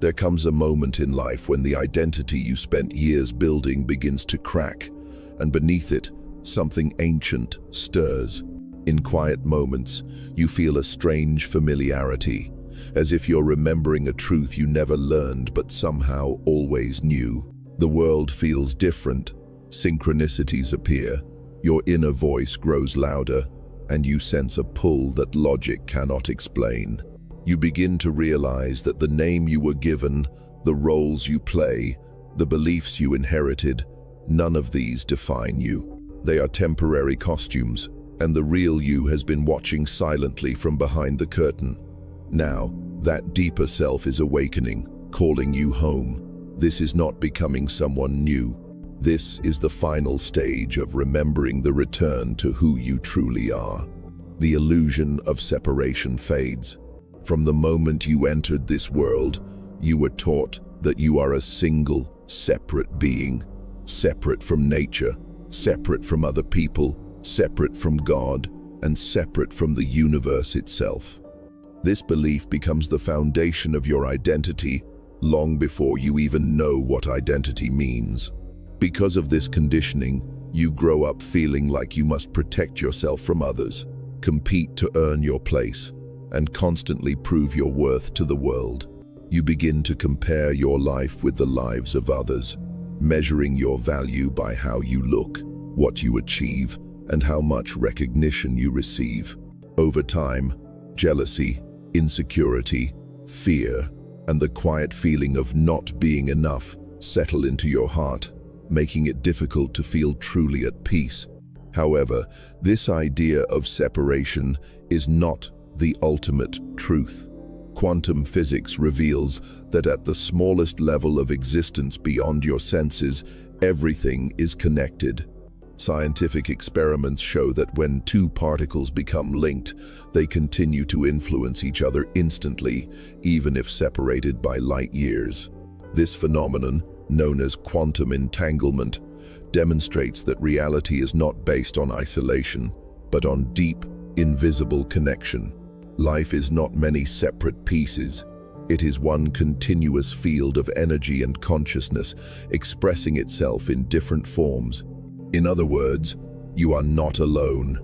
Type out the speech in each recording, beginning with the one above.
There comes a moment in life when the identity you spent years building begins to crack, and beneath it, something ancient stirs. In quiet moments, you feel a strange familiarity, as if you're remembering a truth you never learned but somehow always knew. The world feels different, synchronicities appear, your inner voice grows louder, and you sense a pull that logic cannot explain. You begin to realize that the name you were given, the roles you play, the beliefs you inherited, none of these define you. They are temporary costumes, and the real you has been watching silently from behind the curtain. Now, that deeper self is awakening, calling you home. This is not becoming someone new. This is the final stage of remembering the return to who you truly are. The illusion of separation fades. From the moment you entered this world, you were taught that you are a single, separate being, separate from nature, separate from other people, separate from God, and separate from the universe itself. This belief becomes the foundation of your identity long before you even know what identity means. Because of this conditioning, you grow up feeling like you must protect yourself from others, compete to earn your place, and constantly prove your worth to the world. You begin to compare your life with the lives of others, measuring your value by how you look, what you achieve, and how much recognition you receive. Over time, jealousy, insecurity, fear, and the quiet feeling of not being enough settle into your heart, making it difficult to feel truly at peace. However, this idea of separation is not the ultimate truth. Quantum physics reveals that at the smallest level of existence beyond your senses, everything is connected. Scientific experiments show that when two particles become linked, they continue to influence each other instantly, even if separated by light years. This phenomenon, known as quantum entanglement, demonstrates that reality is not based on isolation, but on deep, invisible connection. Life is not many separate pieces. It is one continuous field of energy and consciousness expressing itself in different forms. In other words, you are not alone.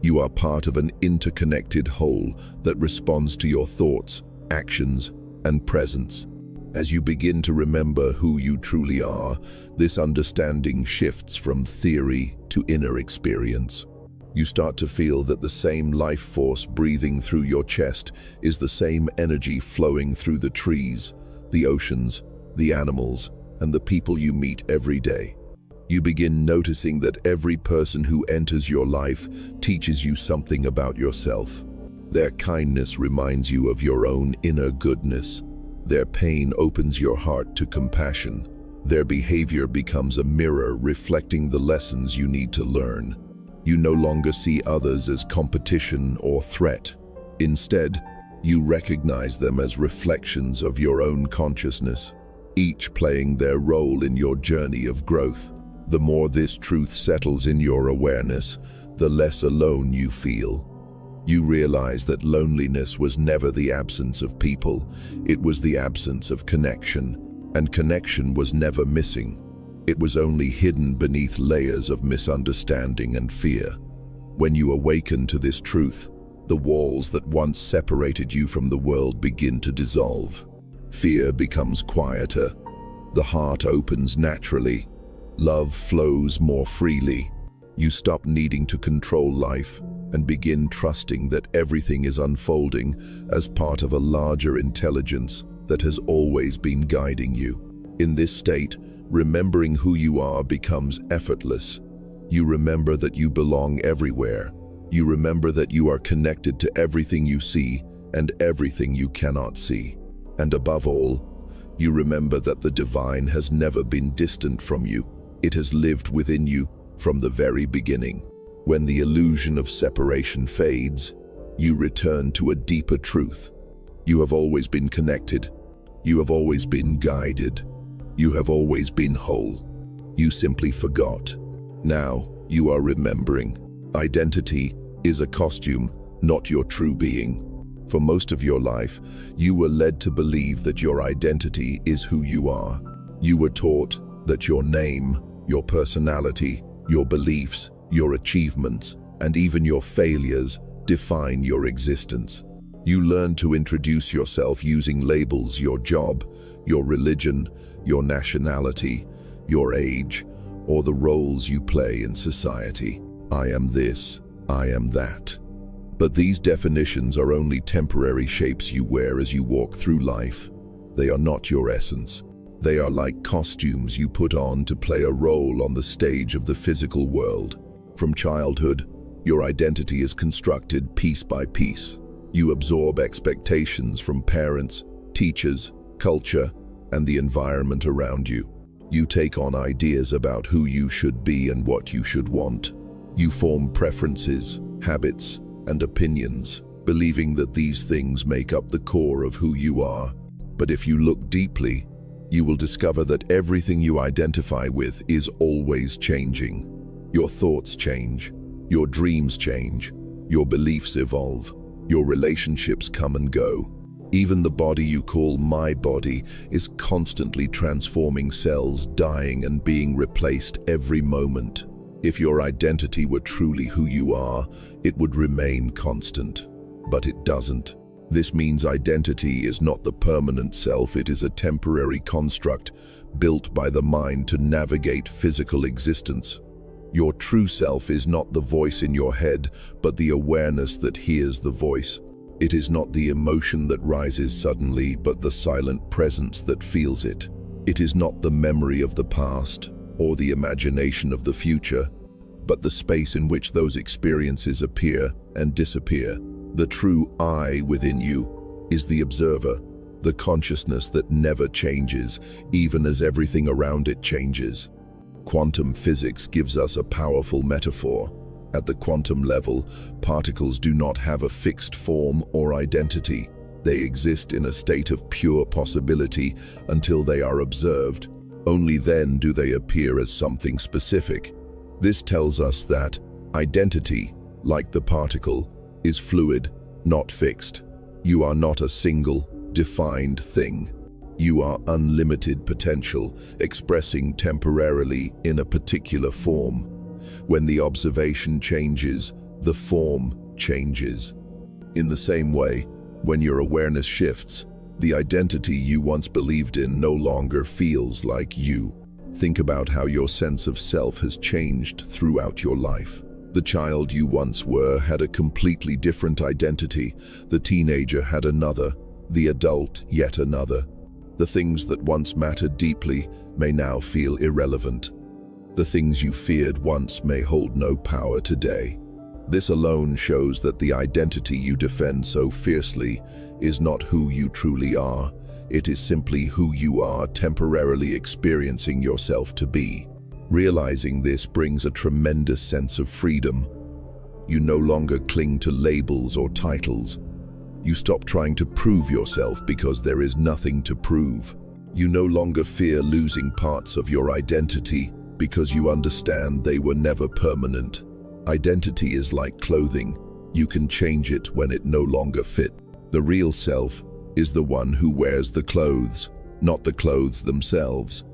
You are part of an interconnected whole that responds to your thoughts, actions, and presence. As you begin to remember who you truly are, this understanding shifts from theory to inner experience. You start to feel that the same life force breathing through your chest is the same energy flowing through the trees, the oceans, the animals, and the people you meet every day. You begin noticing that every person who enters your life teaches you something about yourself. Their kindness reminds you of your own inner goodness. Their pain opens your heart to compassion. Their behavior becomes a mirror reflecting the lessons you need to learn. You no longer see others as competition or threat. Instead, you recognize them as reflections of your own consciousness, each playing their role in your journey of growth. The more this truth settles in your awareness, the less alone you feel. You realize that loneliness was never the absence of people, it was the absence of connection, and connection was never missing. It was only hidden beneath layers of misunderstanding and fear. When you awaken to this truth, the walls that once separated you from the world begin to dissolve. Fear becomes quieter. The heart opens naturally. Love flows more freely. You stop needing to control life and begin trusting that everything is unfolding as part of a larger intelligence that has always been guiding you. In this state, remembering who you are becomes effortless. You remember that you belong everywhere. You remember that you are connected to everything you see and everything you cannot see. And above all, you remember that the divine has never been distant from you. It has lived within you from the very beginning. When the illusion of separation fades, you return to a deeper truth. You have always been connected. You have always been guided. You have always been whole. You simply forgot. Now you are remembering. Identity is a costume, not your true being. For most of your life, you were led to believe that your identity is who you are. You were taught that your name, your personality, your beliefs, your achievements, and even your failures define your existence. You learned to introduce yourself using labels: your job, your religion, your nationality, your age, or the roles you play in society. I am this, I am that. But these definitions are only temporary shapes you wear as you walk through life. They are not your essence. They are like costumes you put on to play a role on the stage of the physical world. From childhood, your identity is constructed piece by piece. You absorb expectations from parents, teachers, culture, and the environment around you. You take on ideas about who you should be and what you should want. You form preferences, habits, and opinions, believing that these things make up the core of who you are. But if you look deeply, you will discover that everything you identify with is always changing. Your thoughts change, your dreams change, your beliefs evolve, your relationships come and go. Even the body you call my body is constantly transforming, cells dying and being replaced every moment. If your identity were truly who you are, it would remain constant. But it doesn't. This means identity is not the permanent self, it is a temporary construct built by the mind to navigate physical existence. Your true self is not the voice in your head, but the awareness that hears the voice. It is not the emotion that rises suddenly, but the silent presence that feels it. It is not the memory of the past or the imagination of the future, but the space in which those experiences appear and disappear. The true I within you is the observer, the consciousness that never changes, even as everything around it changes. Quantum physics gives us a powerful metaphor. At the quantum level, particles do not have a fixed form or identity. They exist in a state of pure possibility until they are observed. Only then do they appear as something specific. This tells us that identity, like the particle, is fluid, not fixed. You are not a single, defined thing. You are unlimited potential, expressing temporarily in a particular form. When the observation changes, the form changes. In the same way, when your awareness shifts, the identity you once believed in no longer feels like you. Think about how your sense of self has changed throughout your life. The child you once were had a completely different identity. The teenager had another, the adult yet another. The things that once mattered deeply may now feel irrelevant. The things you feared once may hold no power today. This alone shows that the identity you defend so fiercely is not who you truly are. It is simply who you are temporarily experiencing yourself to be. Realizing this brings a tremendous sense of freedom. You no longer cling to labels or titles. You stop trying to prove yourself because there is nothing to prove. You no longer fear losing parts of your identity because you understand they were never permanent. Identity is like clothing. You can change it when it no longer fits. The real self is the one who wears the clothes, not the clothes themselves.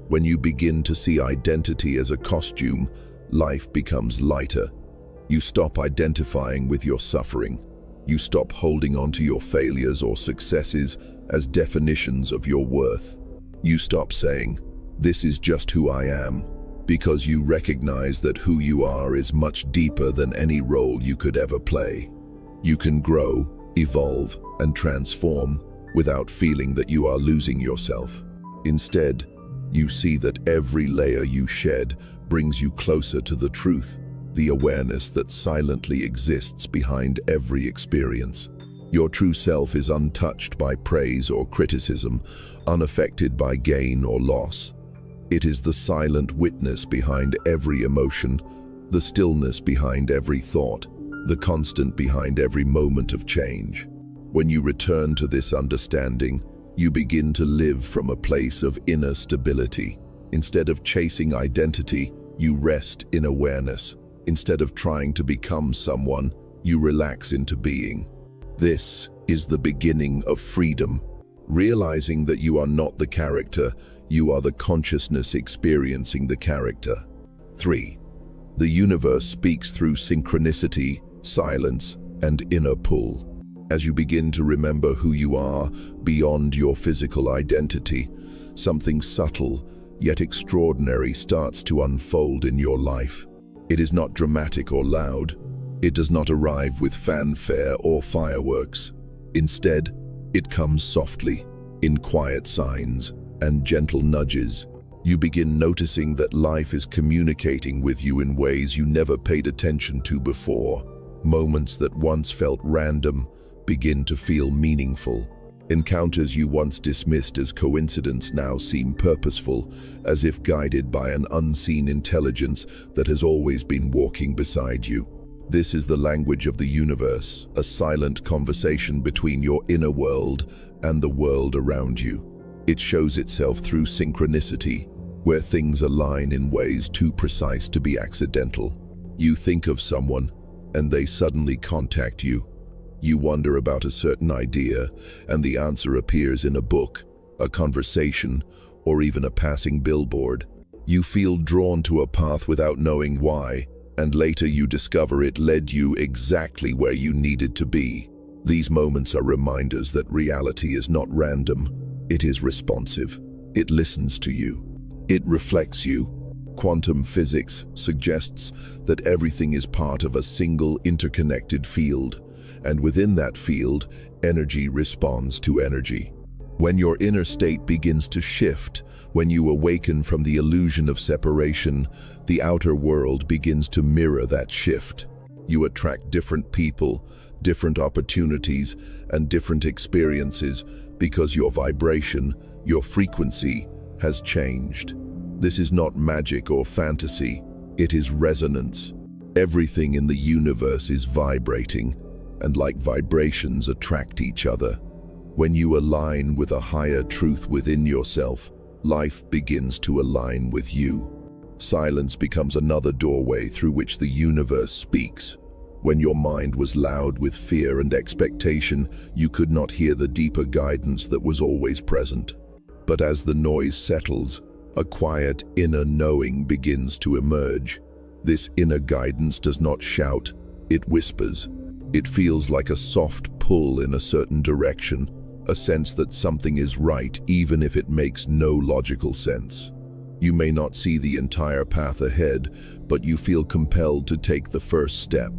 When you begin to see identity as a costume, life becomes lighter. You stop identifying with your suffering. You stop holding on to your failures or successes as definitions of your worth. You stop saying, "This is just who I am," because you recognize that who you are is much deeper than any role you could ever play. You can grow, evolve, and transform without feeling that you are losing yourself. Instead, you see that every layer you shed brings you closer to the truth, the awareness that silently exists behind every experience. Your true self is untouched by praise or criticism, unaffected by gain or loss. It is the silent witness behind every emotion, the stillness behind every thought, the constant behind every moment of change. When you return to this understanding, you begin to live from a place of inner stability. Instead of chasing identity, you rest in awareness. Instead of trying to become someone, you relax into being. This is the beginning of freedom. Realizing that you are not the character, you are the consciousness experiencing the character. 3. The universe speaks through synchronicity, silence, and inner pull. As you begin to remember who you are beyond your physical identity, something subtle yet extraordinary starts to unfold in your life. It is not dramatic or loud. It does not arrive with fanfare or fireworks. Instead, it comes softly, in quiet signs and gentle nudges. You begin noticing that life is communicating with you in ways you never paid attention to before. Moments that once felt random begin to feel meaningful. Encounters you once dismissed as coincidence now seem purposeful, as if guided by an unseen intelligence that has always been walking beside you. This is the language of the universe, a silent conversation between your inner world and the world around you. It shows itself through synchronicity, where things align in ways too precise to be accidental. You think of someone, and they suddenly contact you. You wonder about a certain idea, and the answer appears in a book, a conversation, or even a passing billboard. You feel drawn to a path without knowing why, and later you discover it led you exactly where you needed to be. These moments are reminders that reality is not random, it is responsive. It listens to you. It reflects you. Quantum physics suggests that everything is part of a single interconnected field, and within that field, energy responds to energy. When your inner state begins to shift, when you awaken from the illusion of separation, the outer world begins to mirror that shift. You attract different people, different opportunities, and different experiences because your vibration, your frequency, has changed. This is not magic or fantasy, it is resonance. Everything in the universe is vibrating, and like vibrations attract each other. When you align with a higher truth within yourself, life begins to align with you. Silence becomes another doorway through which the universe speaks. When your mind was loud with fear and expectation, you could not hear the deeper guidance that was always present. But as the noise settles, a quiet inner knowing begins to emerge. This inner guidance does not shout, it whispers. It feels like a soft pull in a certain direction, a sense that something is right even if it makes no logical sense. You may not see the entire path ahead, but you feel compelled to take the first step.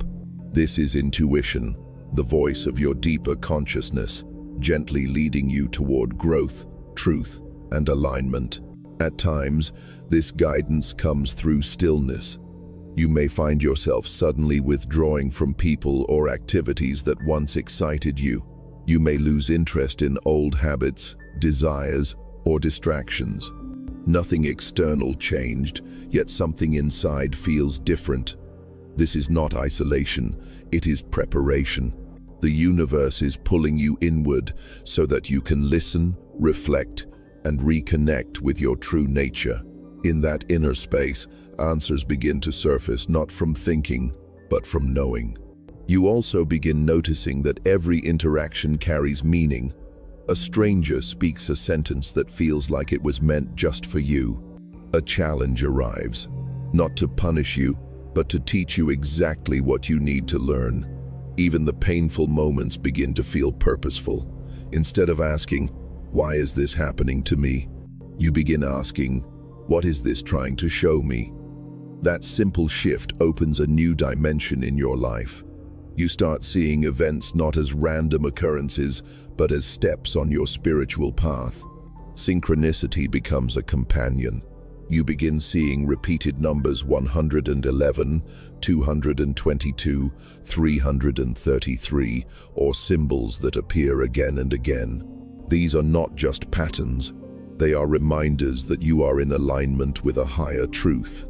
This is intuition, the voice of your deeper consciousness, gently leading you toward growth, truth, and alignment. At times, this guidance comes through stillness. You may find yourself suddenly withdrawing from people or activities that once excited you. You may lose interest in old habits, desires, or distractions. Nothing external changed, yet something inside feels different. This is not isolation, it is preparation. The universe is pulling you inward so that you can listen, reflect, and reconnect with your true nature. In that inner space, answers begin to surface not from thinking, but from knowing. You also begin noticing that every interaction carries meaning. A stranger speaks a sentence that feels like it was meant just for you. A challenge arrives, not to punish you, but to teach you exactly what you need to learn. Even the painful moments begin to feel purposeful. Instead of asking, "Why is this happening to me?" you begin asking, "What is this trying to show me?" That simple shift opens a new dimension in your life. You start seeing events not as random occurrences, but as steps on your spiritual path. Synchronicity becomes a companion. You begin seeing repeated numbers 111, 222, 333, or symbols that appear again and again. These are not just patterns, they are reminders that you are in alignment with a higher truth.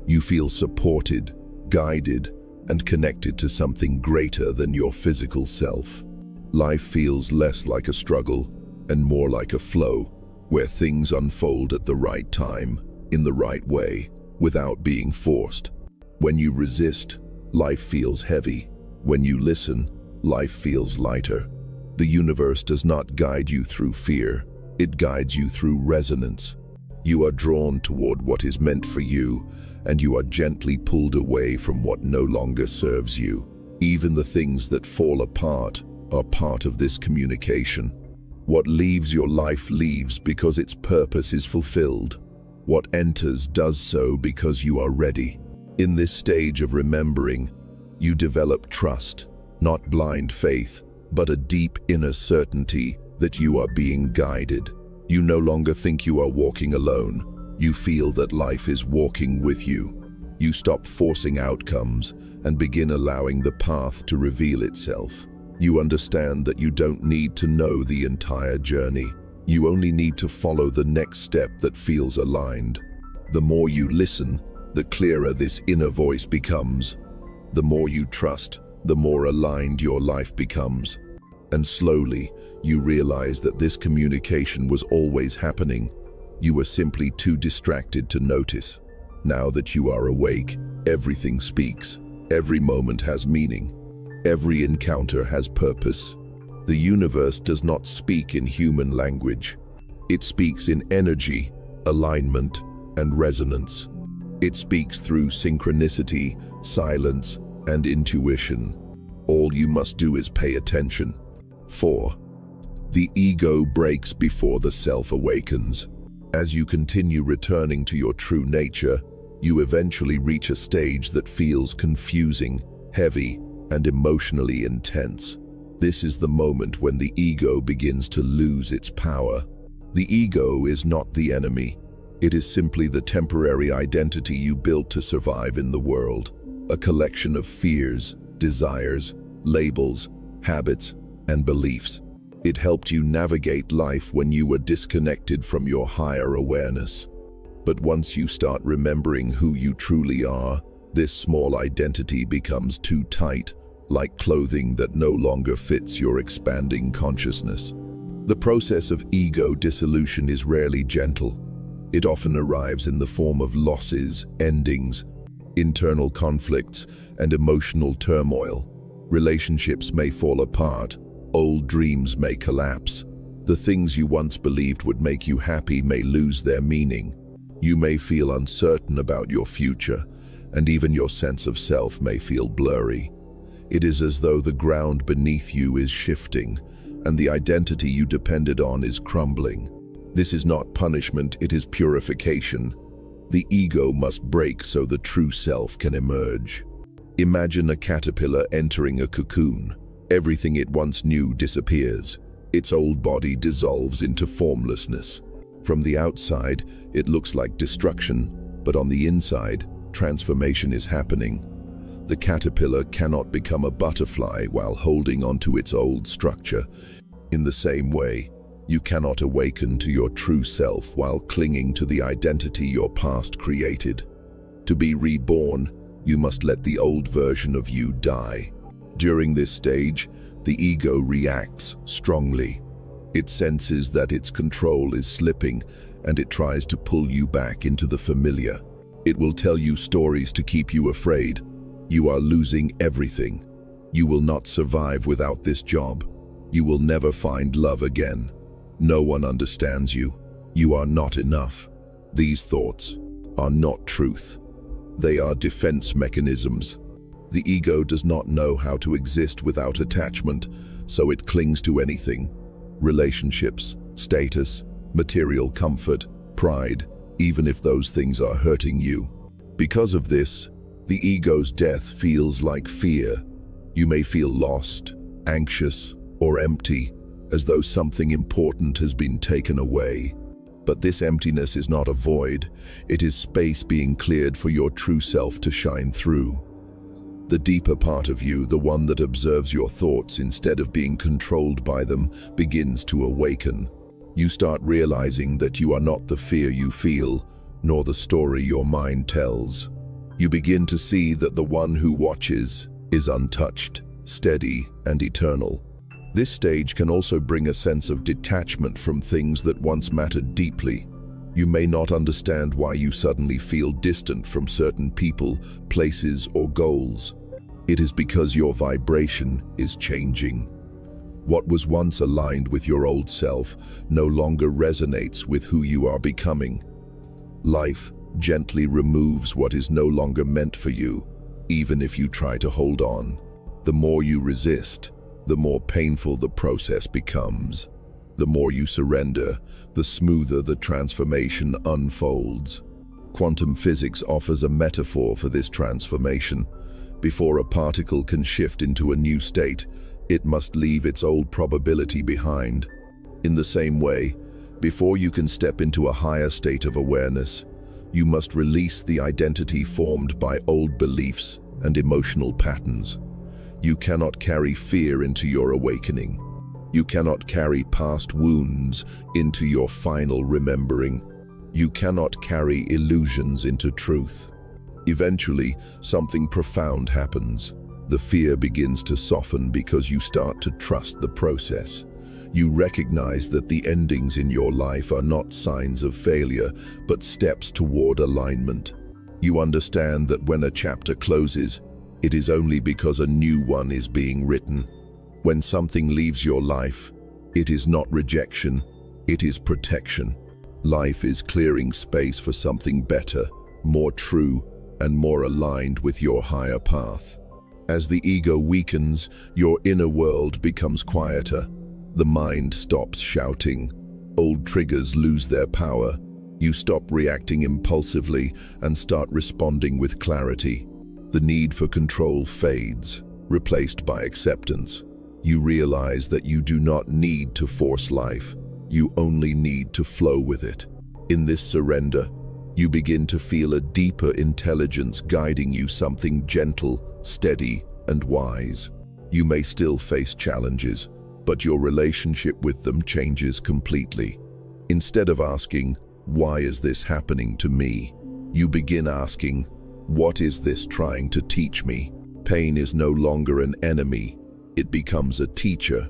You feel supported, guided, and connected to something greater than your physical self. Life feels less like a struggle and more like a flow, where things unfold at the right time, in the right way, without being forced. When you resist, life feels heavy. When you listen, life feels lighter. The universe does not guide you through fear, it guides you through resonance. You are drawn toward what is meant for you, and you are gently pulled away from what no longer serves you. Even the things that fall apart are part of this communication. What leaves your life leaves because its purpose is fulfilled. What enters does so because you are ready. In this stage of remembering, you develop trust, not blind faith, but a deep inner certainty that you are being guided. You no longer think you are walking alone. You feel that life is walking with you. You stop forcing outcomes and begin allowing the path to reveal itself. You understand that you don't need to know the entire journey. You only need to follow the next step that feels aligned. The more you listen, the clearer this inner voice becomes. The more you trust, the more aligned your life becomes. And slowly, you realize that this communication was always happening. You were simply too distracted to notice. Now that you are awake, everything speaks. Every moment has meaning. Every encounter has purpose. The universe does not speak in human language. It speaks in energy, alignment, and resonance. It speaks through synchronicity, silence, and intuition. All you must do is pay attention. 4. The ego breaks before the self awakens. As you continue returning to your true nature, you eventually reach a stage that feels confusing, heavy, and emotionally intense. This is the moment when the ego begins to lose its power. The ego is not the enemy. It is simply the temporary identity you built to survive in the world, a collection of fears, desires, labels, habits, and beliefs. It helped you navigate life when you were disconnected from your higher awareness. But once you start remembering who you truly are, this small identity becomes too tight, like clothing that no longer fits your expanding consciousness. The process of ego dissolution is rarely gentle. It often arrives in the form of losses, endings, internal conflicts, and emotional turmoil. Relationships may fall apart, old dreams may collapse. The things you once believed would make you happy may lose their meaning. You may feel uncertain about your future, and even your sense of self may feel blurry. It is as though the ground beneath you is shifting, and the identity you depended on is crumbling. This is not punishment, it is purification. The ego must break so the true self can emerge. Imagine a caterpillar entering a cocoon. Everything it once knew disappears. Its old body dissolves into formlessness. From the outside, it looks like destruction, but on the inside, transformation is happening. The caterpillar cannot become a butterfly while holding onto its old structure. In the same way, you cannot awaken to your true self while clinging to the identity your past created. To be reborn, you must let the old version of you die. During this stage, the ego reacts strongly. It senses that its control is slipping, and it tries to pull you back into the familiar. It will tell you stories to keep you afraid. You are losing everything. You will not survive without this job. You will never find love again. No one understands you. You are not enough. These thoughts are not truth. They are defense mechanisms. The ego does not know how to exist without attachment, so it clings to anything. Relationships, status, material comfort, pride, even if those things are hurting you. Because of this, the ego's death feels like fear. You may feel lost, anxious, or empty, as though something important has been taken away. But this emptiness is not a void. It is space being cleared for your true self to shine through. The deeper part of you, the one that observes your thoughts instead of being controlled by them, begins to awaken. You start realizing that you are not the fear you feel, nor the story your mind tells. You begin to see that the one who watches is untouched, steady, and eternal. This stage can also bring a sense of detachment from things that once mattered deeply. You may not understand why you suddenly feel distant from certain people, places, or goals. It is because your vibration is changing. What was once aligned with your old self no longer resonates with who you are becoming. Life gently removes what is no longer meant for you, even if you try to hold on. The more you resist, the more painful the process becomes. The more you surrender, the smoother the transformation unfolds. Quantum physics offers a metaphor for this transformation. Before a particle can shift into a new state, it must leave its old probability behind. In the same way, before you can step into a higher state of awareness, you must release the identity formed by old beliefs and emotional patterns. You cannot carry fear into your awakening. You cannot carry past wounds into your final remembering. You cannot carry illusions into truth. Eventually, something profound happens. The fear begins to soften because you start to trust the process. You recognize that the endings in your life are not signs of failure, but steps toward alignment. You understand that when a chapter closes, it is only because a new one is being written. When something leaves your life, it is not rejection, it is protection. Life is clearing space for something better, more true, and more aligned with your higher path. As the ego weakens, your inner world becomes quieter. The mind stops shouting. Old triggers lose their power. You stop reacting impulsively and start responding with clarity. The need for control fades, replaced by acceptance. You realize that you do not need to force life. You only need to flow with it. In this surrender, you begin to feel a deeper intelligence guiding you, something gentle, steady, and wise. You may still face challenges, but your relationship with them changes completely. Instead of asking, "Why is this happening to me?" you begin asking, "What is this trying to teach me?" Pain is no longer an enemy, it becomes a teacher.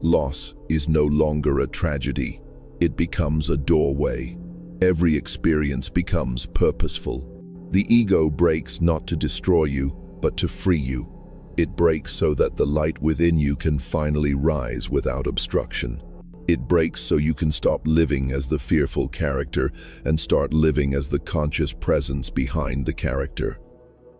Loss is no longer a tragedy, it becomes a doorway. Every experience becomes purposeful. The ego breaks not to destroy you, but to free you. It breaks so that the light within you can finally rise without obstruction. It breaks so you can stop living as the fearful character and start living as the conscious presence behind the character.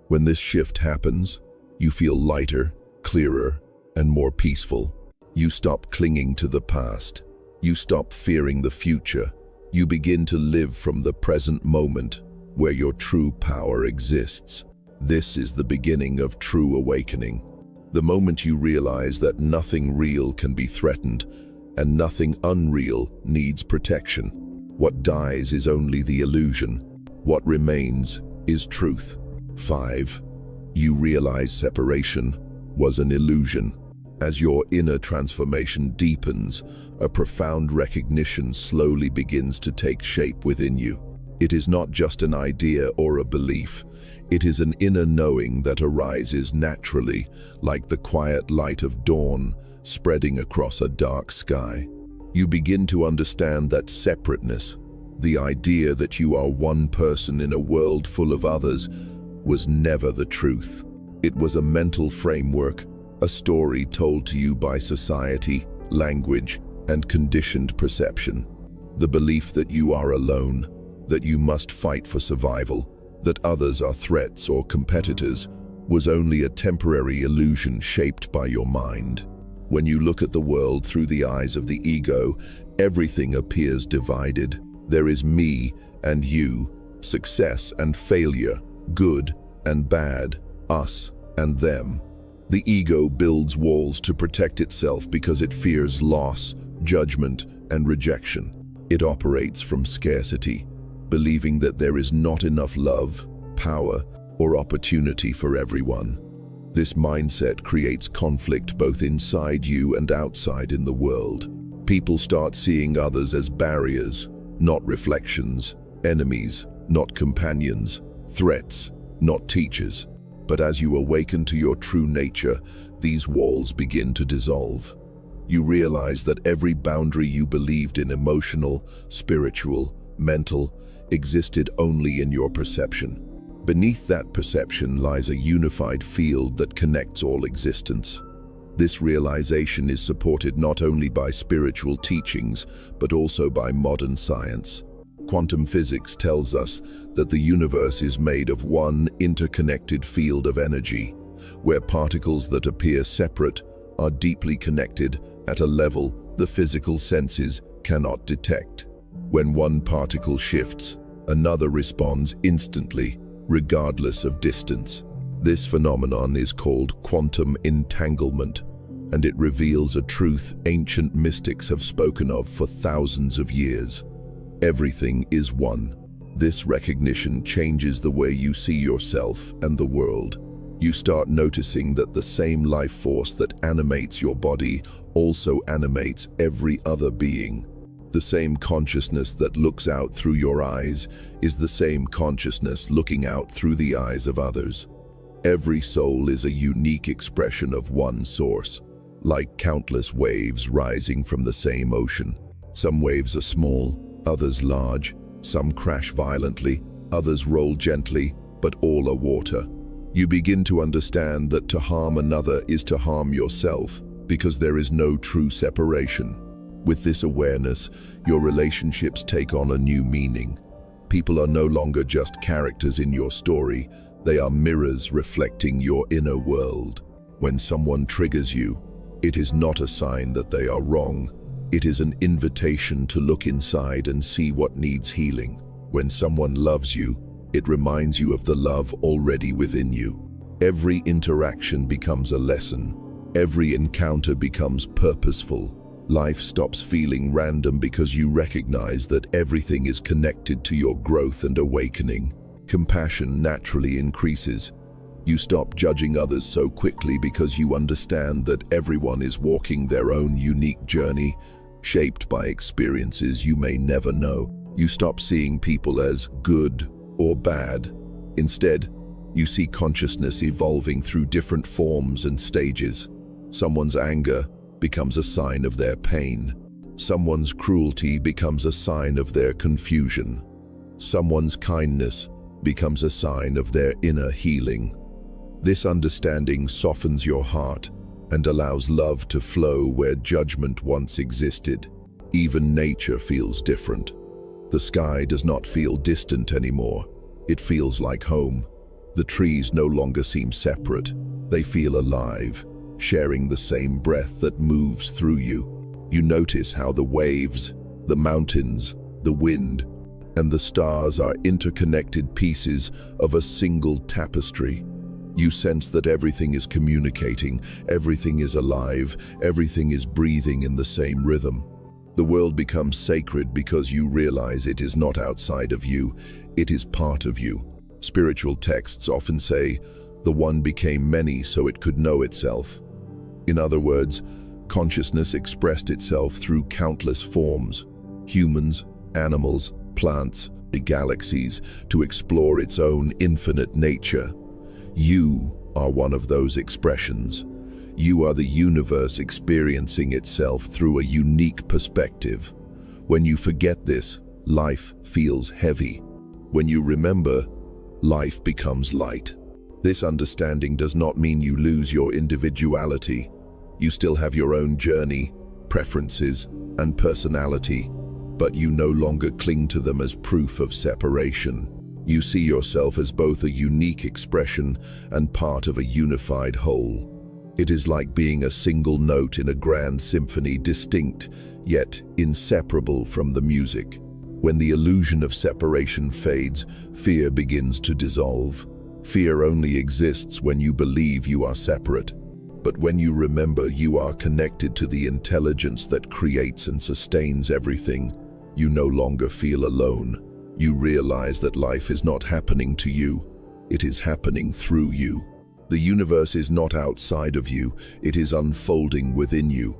When this shift happens, you feel lighter, clearer, and more peaceful. You stop clinging to the past. You stop fearing the future. You begin to live from the present moment, where your true power exists. This is the beginning of true awakening. The moment you realize that nothing real can be threatened, and nothing unreal needs protection. What dies is only the illusion. What remains is truth. 5. You realize separation was an illusion. As your inner transformation deepens, a profound recognition slowly begins to take shape within you. It is not just an idea or a belief. It is an inner knowing that arises naturally, like the quiet light of dawn spreading across a dark sky. You begin to understand that separateness, the idea that you are one person in a world full of others, was never the truth. It was a mental framework, a story told to you by society, language, and conditioned perception. The belief that you are alone, that you must fight for survival, that others are threats or competitors, was only a temporary illusion shaped by your mind. When you look at the world through the eyes of the ego, everything appears divided. There is me and you, success and failure, good and bad, us and them. The ego builds walls to protect itself because it fears loss, judgment, and rejection. It operates from scarcity, believing that there is not enough love, power, or opportunity for everyone. This mindset creates conflict both inside you and outside in the world. People start seeing others as barriers, not reflections, enemies, not companions, threats, not teachers. But as you awaken to your true nature, these walls begin to dissolve. You realize that every boundary you believed in, emotional, spiritual, mental, existed only in your perception. Beneath that perception lies a unified field that connects all existence. This realization is supported not only by spiritual teachings, but also by modern science. Quantum physics tells us that the universe is made of one interconnected field of energy, where particles that appear separate are deeply connected at a level the physical senses cannot detect. When one particle shifts, another responds instantly, regardless of distance. This phenomenon is called quantum entanglement, and it reveals a truth ancient mystics have spoken of for thousands of years. Everything is one. This recognition changes the way you see yourself and the world. You start noticing that the same life force that animates your body also animates every other being. The same consciousness that looks out through your eyes is the same consciousness looking out through the eyes of others. Every soul is a unique expression of one source, like countless waves rising from the same ocean. Some waves are small, others large, some crash violently, others roll gently, but all are water. You begin to understand that to harm another is to harm yourself, because there is no true separation. With this awareness, your relationships take on a new meaning. People are no longer just characters in your story, they are mirrors reflecting your inner world. When someone triggers you, it is not a sign that they are wrong. It is an invitation to look inside and see what needs healing. When someone loves you, it reminds you of the love already within you. Every interaction becomes a lesson. Every encounter becomes purposeful. Life stops feeling random because you recognize that everything is connected to your growth and awakening. Compassion naturally increases. You stop judging others so quickly because you understand that everyone is walking their own unique journey, shaped by experiences you may never know. You stop seeing people as good or bad. Instead, you see consciousness evolving through different forms and stages. Someone's anger becomes a sign of their pain. Someone's cruelty becomes a sign of their confusion. Someone's kindness becomes a sign of their inner healing. This understanding softens your heart and allows love to flow where judgment once existed. Even nature feels different. The sky does not feel distant anymore. It feels like home. The trees no longer seem separate. They feel alive, sharing the same breath that moves through you. You notice how the waves, the mountains, the wind, and the stars are interconnected pieces of a single tapestry. You sense that everything is communicating, everything is alive, everything is breathing in the same rhythm. The world becomes sacred because you realize it is not outside of you, it is part of you. Spiritual texts often say, "The one became many so it could know itself." In other words, consciousness expressed itself through countless forms, humans, animals, plants, galaxies, to explore its own infinite nature. You are one of those expressions. You are the universe experiencing itself through a unique perspective. When you forget this, life feels heavy. When you remember, life becomes light. This understanding does not mean you lose your individuality. You still have your own journey, preferences, and personality, but you no longer cling to them as proof of separation. You see yourself as both a unique expression and part of a unified whole. It is like being a single note in a grand symphony, distinct, yet inseparable from the music. When the illusion of separation fades, fear begins to dissolve. Fear only exists when you believe you are separate. But when you remember you are connected to the intelligence that creates and sustains everything, you no longer feel alone. You realize that life is not happening to you, it is happening through you. The universe is not outside of you, it is unfolding within you.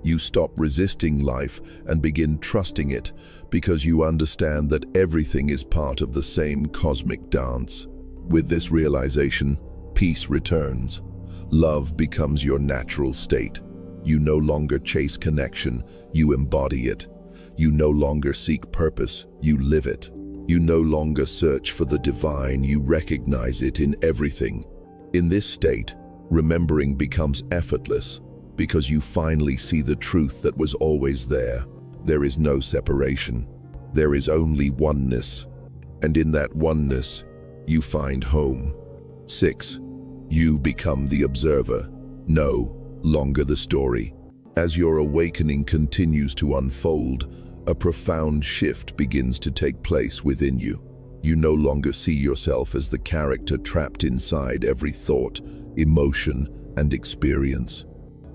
You stop resisting life and begin trusting it because you understand that everything is part of the same cosmic dance. With this realization, peace returns. Love becomes your natural state. You no longer chase connection, you embody it. You no longer seek purpose, you live it. You no longer search for the divine, you recognize it in everything. In this state, remembering becomes effortless. because you finally see the truth that was always there. There is no separation. There is only oneness. And in that oneness, you find home. 6. You become the observer, no longer the story. As your awakening continues to unfold, a profound shift begins to take place within you. You no longer see yourself as the character trapped inside every thought, emotion, and experience.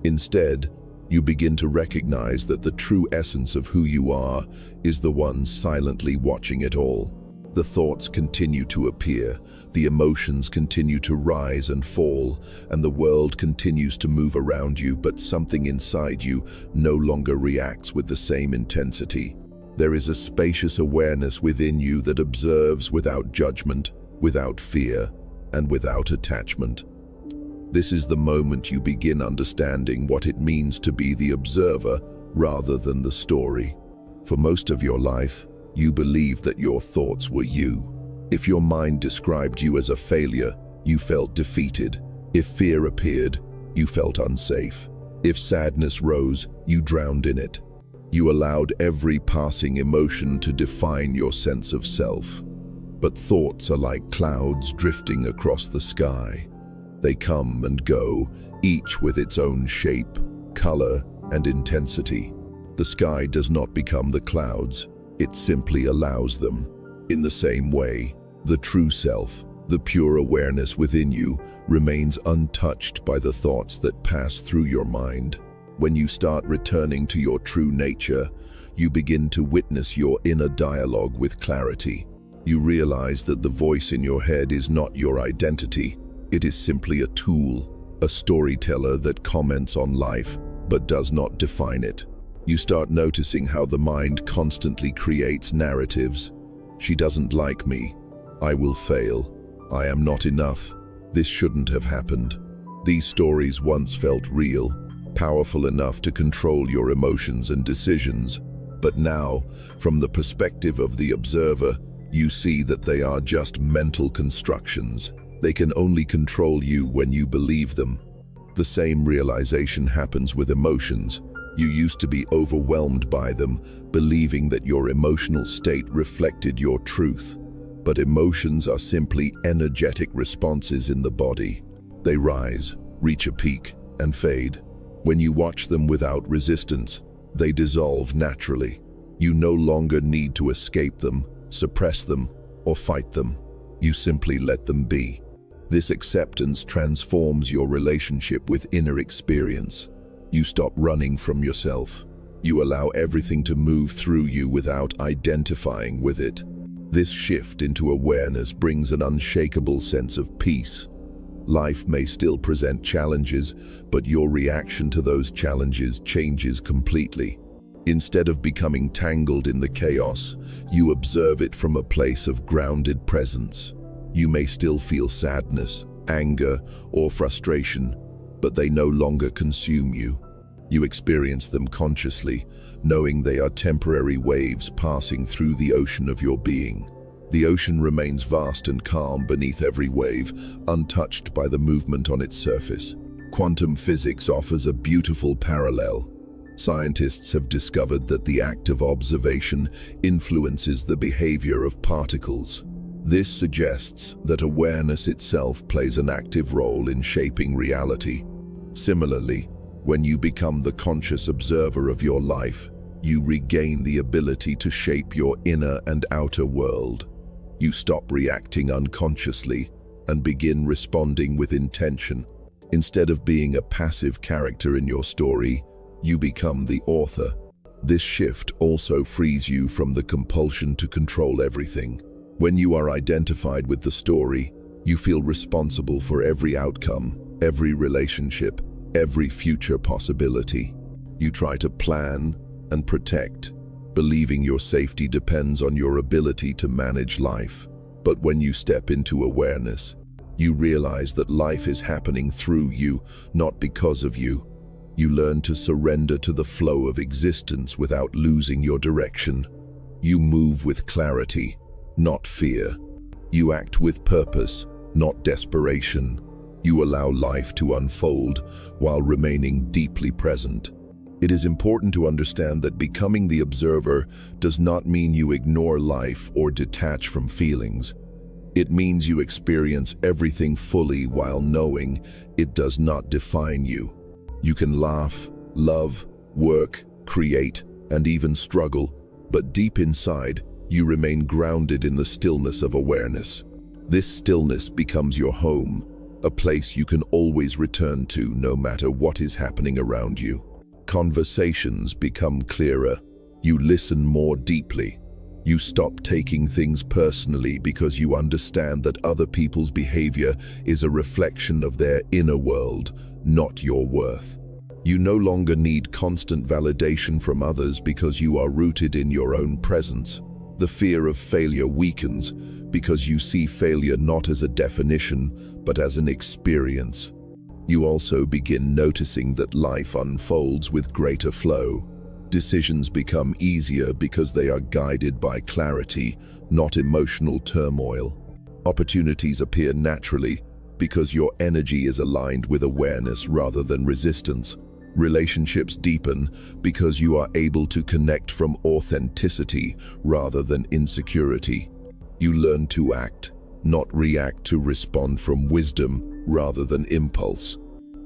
Instead, you begin to recognize that the true essence of who you are is the one silently watching it all. The thoughts continue to appear, the emotions continue to rise and fall, and the world continues to move around you, but something inside you no longer reacts with the same intensity. There is a spacious awareness within you that observes without judgment, without fear, and without attachment. This is the moment you begin understanding what it means to be the observer rather than the story. For most of your life, you believed that your thoughts were you. If your mind described you as a failure, you felt defeated. If fear appeared, you felt unsafe. If sadness rose, you drowned in it. You allowed every passing emotion to define your sense of self. But thoughts are like clouds drifting across the sky. They come and go, each with its own shape, color, and intensity. The sky does not become the clouds, it simply allows them. In the same way, the true self, the pure awareness within you, remains untouched by the thoughts that pass through your mind. When you start returning to your true nature, you begin to witness your inner dialogue with clarity. You realize that the voice in your head is not your identity. It is simply a tool, a storyteller that comments on life, but does not define it. You start noticing how the mind constantly creates narratives. She doesn't like me. I will fail. I am not enough. This shouldn't have happened. These stories once felt real, powerful enough to control your emotions and decisions. But now, from the perspective of the observer, you see that they are just mental constructions. They can only control you when you believe them. The same realization happens with emotions. You used to be overwhelmed by them, believing that your emotional state reflected your truth. But emotions are simply energetic responses in the body. They rise, reach a peak, and fade. When you watch them without resistance, they dissolve naturally. You no longer need to escape them, suppress them, or fight them. You simply let them be. This acceptance transforms your relationship with inner experience. You stop running from yourself. You allow everything to move through you without identifying with it. This shift into awareness brings an unshakable sense of peace. Life may still present challenges, but your reaction to those challenges changes completely. Instead of becoming tangled in the chaos, you observe it from a place of grounded presence. You may still feel sadness, anger, or frustration, but they no longer consume you. You experience them consciously, knowing they are temporary waves passing through the ocean of your being. The ocean remains vast and calm beneath every wave, untouched by the movement on its surface. Quantum physics offers a beautiful parallel. Scientists have discovered that the act of observation influences the behavior of particles. This suggests that awareness itself plays an active role in shaping reality. Similarly, when you become the conscious observer of your life, you regain the ability to shape your inner and outer world. You stop reacting unconsciously and begin responding with intention. Instead of being a passive character in your story, you become the author. This shift also frees you from the compulsion to control everything. When you are identified with the story, you feel responsible for every outcome, every relationship, every future possibility. You try to plan and protect, believing your safety depends on your ability to manage life. But when you step into awareness, you realize that life is happening through you, not because of you. You learn to surrender to the flow of existence without losing your direction. You move with clarity, not fear. You act with purpose, not desperation. You allow life to unfold while remaining deeply present. It is important to understand that becoming the observer does not mean you ignore life or detach from feelings. It means you experience everything fully while knowing it does not define you. You can laugh, love, work, create, and even struggle, but deep inside, you remain grounded in the stillness of awareness. This stillness becomes your home, a place you can always return to no matter what is happening around you. Conversations become clearer. You listen more deeply. You stop taking things personally because you understand that other people's behavior is a reflection of their inner world, not your worth. You no longer need constant validation from others because you are rooted in your own presence. The fear of failure weakens because you see failure not as a definition, but as an experience. You also begin noticing that life unfolds with greater flow. Decisions become easier because they are guided by clarity, not emotional turmoil. Opportunities appear naturally because your energy is aligned with awareness rather than resistance. Relationships deepen because you are able to connect from authenticity rather than insecurity. You learn to act, not react, to respond from wisdom rather than impulse.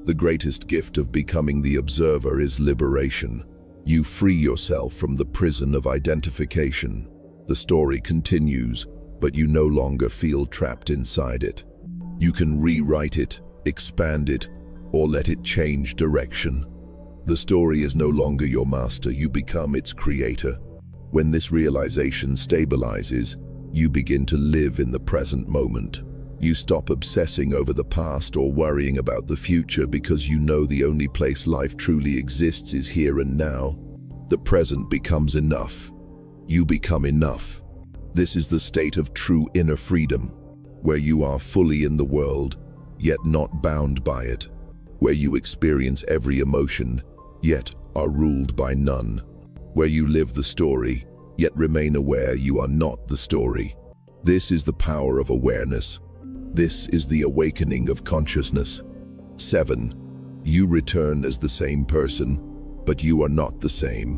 The greatest gift of becoming the observer is liberation. You free yourself from the prison of identification. The story continues, but you no longer feel trapped inside it. You can rewrite it, expand it, or let it change direction. The story is no longer your master, you become its creator. When this realization stabilizes, you begin to live in the present moment. You stop obsessing over the past or worrying about the future because you know the only place life truly exists is here and now. The present becomes enough. You become enough. This is the state of true inner freedom, where you are fully in the world, yet not bound by it, where you experience every emotion, yet are ruled by none, where you live the story, yet remain aware you are not the story. This is the power of awareness. This is the awakening of consciousness. 7. You return as the same person, but you are not the same.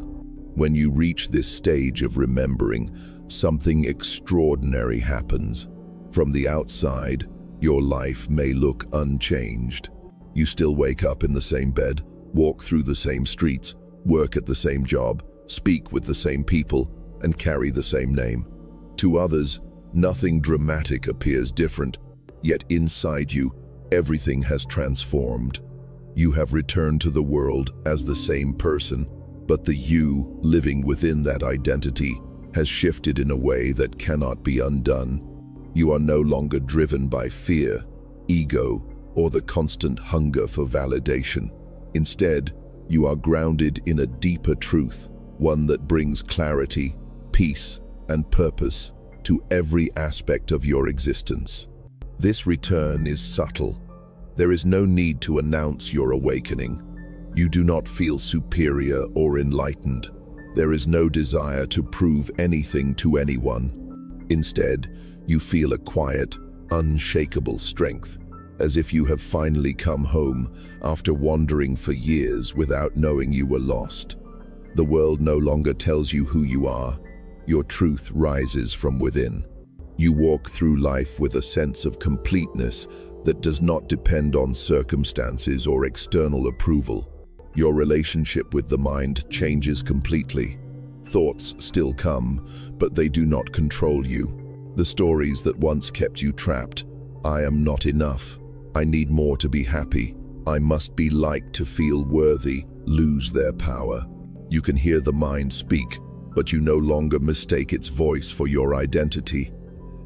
When you reach this stage of remembering, something extraordinary happens. From the outside, your life may look unchanged. You still wake up in the same bed, walk through the same streets, work at the same job, speak with the same people, and carry the same name. To others, nothing dramatic appears different, yet inside you, everything has transformed. You have returned to the world as the same person, but the you living within that identity has shifted in a way that cannot be undone. You are no longer driven by fear, ego, or the constant hunger for validation. Instead, you are grounded in a deeper truth, one that brings clarity, peace, and purpose to every aspect of your existence. This return is subtle. There is no need to announce your awakening. You do not feel superior or enlightened. There is no desire to prove anything to anyone. Instead, you feel a quiet, unshakable strength, as if you have finally come home after wandering for years without knowing you were lost. The world no longer tells you who you are. Your truth rises from within. You walk through life with a sense of completeness that does not depend on circumstances or external approval. Your relationship with the mind changes completely. Thoughts still come, but they do not control you. The stories that once kept you trapped, I am not enough, I need more to be happy, I must be liked to feel worthy, lose their power. You can hear the mind speak, but you no longer mistake its voice for your identity.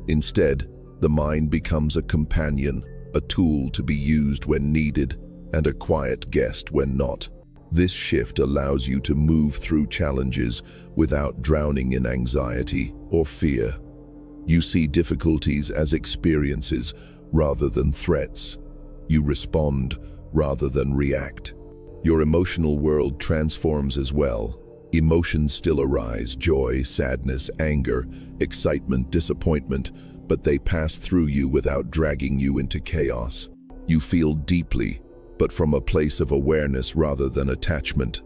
Instead, the mind becomes a companion, a tool to be used when needed, and a quiet guest when not. This shift allows you to move through challenges without drowning in anxiety or fear. You see difficulties as experiences rather than threats. You respond rather than react. Your emotional world transforms as well. Emotions still arise: joy, sadness, anger, excitement, disappointment, but they pass through you without dragging you into chaos. You feel deeply, but from a place of awareness rather than attachment.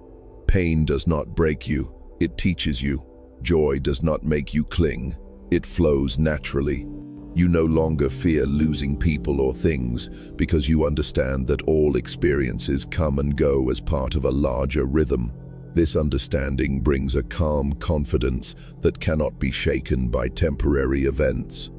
Pain does not break you, it teaches you. Joy does not make you cling, it flows naturally. You no longer fear losing people or things because you understand that all experiences come and go as part of a larger rhythm. This understanding brings a calm confidence that cannot be shaken by temporary events.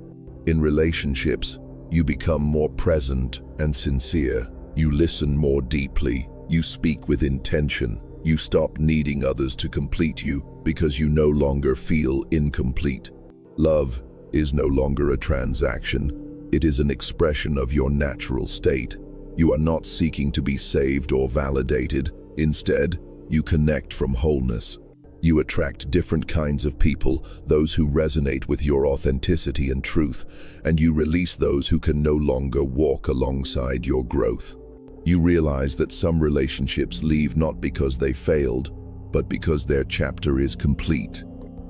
In relationships, you become more present and sincere. You listen more deeply. You speak with intention. You stop needing others to complete you because you no longer feel incomplete. Love is no longer a transaction. It is an expression of your natural state. You are not seeking to be saved or validated. Instead, you connect from wholeness. You attract different kinds of people, those who resonate with your authenticity and truth, and you release those who can no longer walk alongside your growth. You realize that some relationships leave not because they failed, but because their chapter is complete.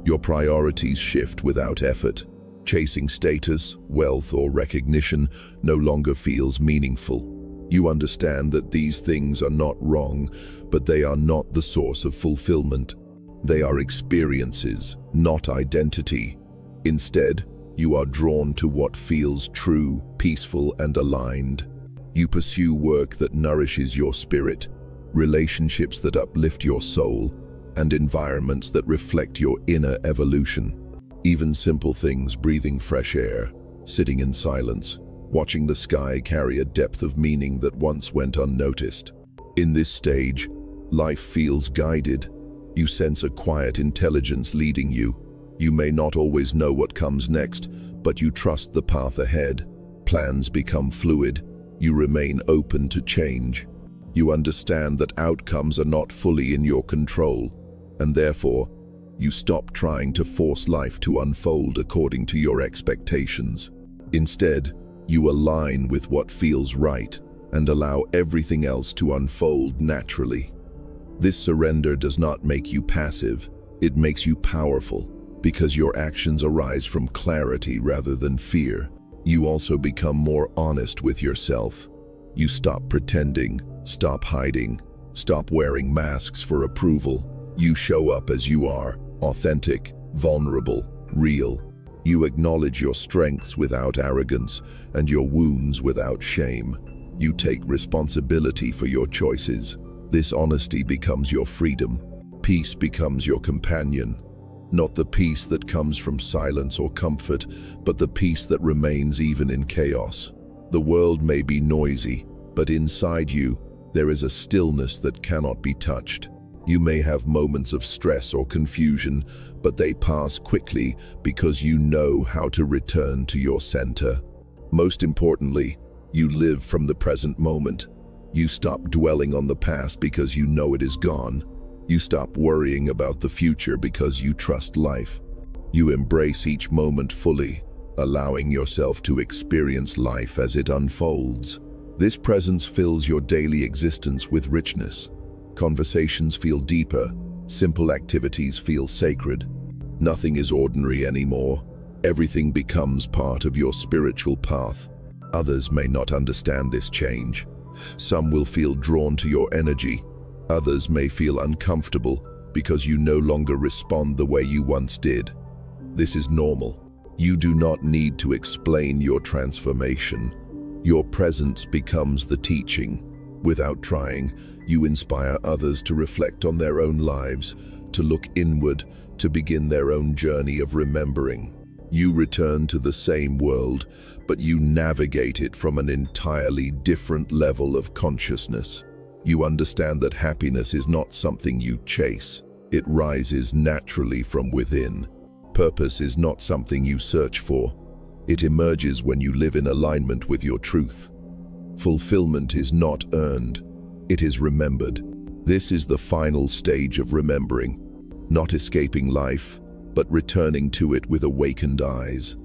Your priorities shift without effort. Chasing status, wealth, or recognition no longer feels meaningful. You understand that these things are not wrong, but they are not the source of fulfillment. They are experiences, not identity. Instead, you are drawn to what feels true, peaceful, and aligned. You pursue work that nourishes your spirit, relationships that uplift your soul, and environments that reflect your inner evolution. Even simple things, breathing fresh air, sitting in silence, watching the sky carry a depth of meaning that once went unnoticed. In this stage, life feels guided. You sense a quiet intelligence leading you. You may not always know what comes next, but you trust the path ahead. Plans become fluid. You remain open to change. You understand that outcomes are not fully in your control, and therefore, you stop trying to force life to unfold according to your expectations. Instead, you align with what feels right and allow everything else to unfold naturally. This surrender does not make you passive, it makes you powerful, because your actions arise from clarity rather than fear. You also become more honest with yourself. You stop pretending, stop hiding, stop wearing masks for approval. You show up as you are, authentic, vulnerable, real. You acknowledge your strengths without arrogance and your wounds without shame. You take responsibility for your choices. This honesty becomes your freedom. Peace becomes your companion. Not the peace that comes from silence or comfort, but the peace that remains even in chaos. The world may be noisy, but inside you, there is a stillness that cannot be touched. You may have moments of stress or confusion, but they pass quickly because you know how to return to your center. Most importantly, you live from the present moment. You stop dwelling on the past because you know it is gone. You stop worrying about the future because you trust life. You embrace each moment fully, allowing yourself to experience life as it unfolds. This presence fills your daily existence with richness. Conversations feel deeper, simple activities feel sacred. Nothing is ordinary anymore. Everything becomes part of your spiritual path. Others may not understand this change. Some will feel drawn to your energy. Others may feel uncomfortable because you no longer respond the way you once did. This is normal. You do not need to explain your transformation. Your presence becomes the teaching. Without trying, you inspire others to reflect on their own lives, to look inward, to begin their own journey of remembering. You return to the same world, but you navigate it from an entirely different level of consciousness. You understand that happiness is not something you chase. It rises naturally from within. Purpose is not something you search for. It emerges when you live in alignment with your truth. Fulfillment is not earned. It is remembered. This is the final stage of remembering. Not escaping life, but returning to it with awakened eyes.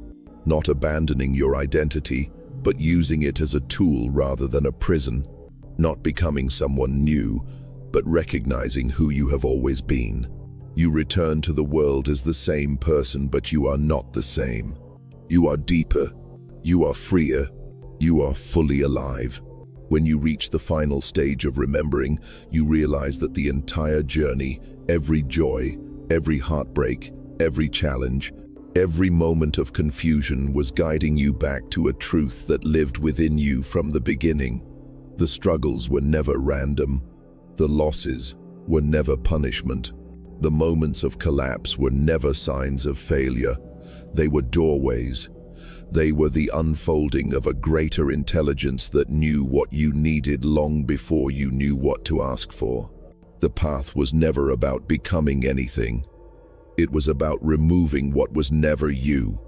Not abandoning your identity, but using it as a tool rather than a prison. Not becoming someone new, but recognizing who you have always been. You return to the world as the same person, but you are not the same. You are deeper. You are freer. You are fully alive. When you reach the final stage of remembering, you realize that the entire journey, every joy, every heartbreak, every challenge, every moment of confusion was guiding you back to a truth that lived within you from the beginning. The struggles were never random. The losses were never punishment. The moments of collapse were never signs of failure. They were doorways. They were the unfolding of a greater intelligence that knew what you needed long before you knew what to ask for. The path was never about becoming anything. It was about removing what was never you.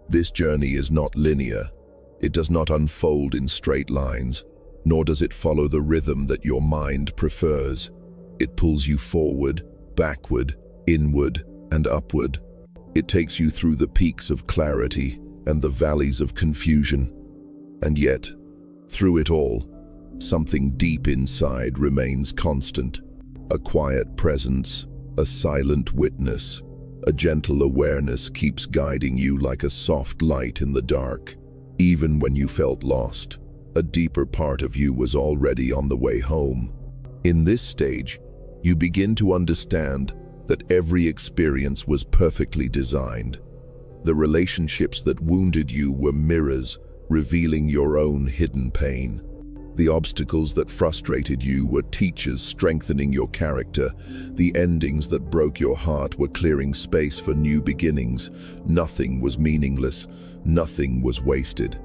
This journey is not linear. It does not unfold in straight lines, nor does it follow the rhythm that your mind prefers. It pulls you forward, backward, inward, and upward. It takes you through the peaks of clarity and the valleys of confusion. And yet, through it all, something deep inside remains constant. A quiet presence, a silent witness, a gentle awareness keeps guiding you like a soft light in the dark. Even when you felt lost, a deeper part of you was already on the way home. In this stage, you begin to understand that every experience was perfectly designed. The relationships that wounded you were mirrors, revealing your own hidden pain. The obstacles that frustrated you were teachers strengthening your character. The endings that broke your heart were clearing space for new beginnings. Nothing was meaningless. Nothing was wasted.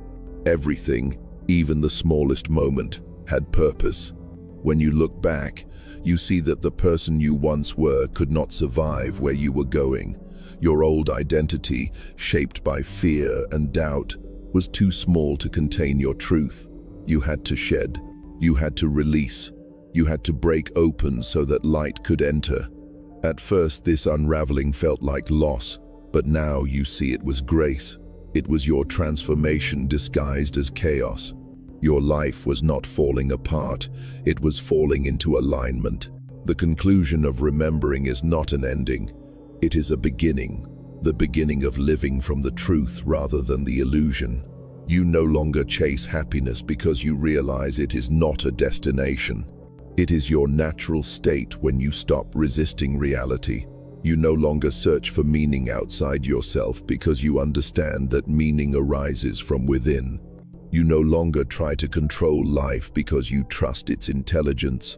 Everything, even the smallest moment, had purpose. When you look back, you see that the person you once were could not survive where you were going. Your old identity, shaped by fear and doubt, was too small to contain your truth. You had to shed. You had to release. You had to break open so that light could enter. At first, this unraveling felt like loss, but now you see it was grace. It was your transformation disguised as chaos. Your life was not falling apart, it was falling into alignment. The conclusion of remembering is not an ending. It is a beginning, the beginning of living from the truth rather than the illusion. You no longer chase happiness because you realize it is not a destination. It is your natural state when you stop resisting reality. You no longer search for meaning outside yourself because you understand that meaning arises from within. You no longer try to control life because you trust its intelligence.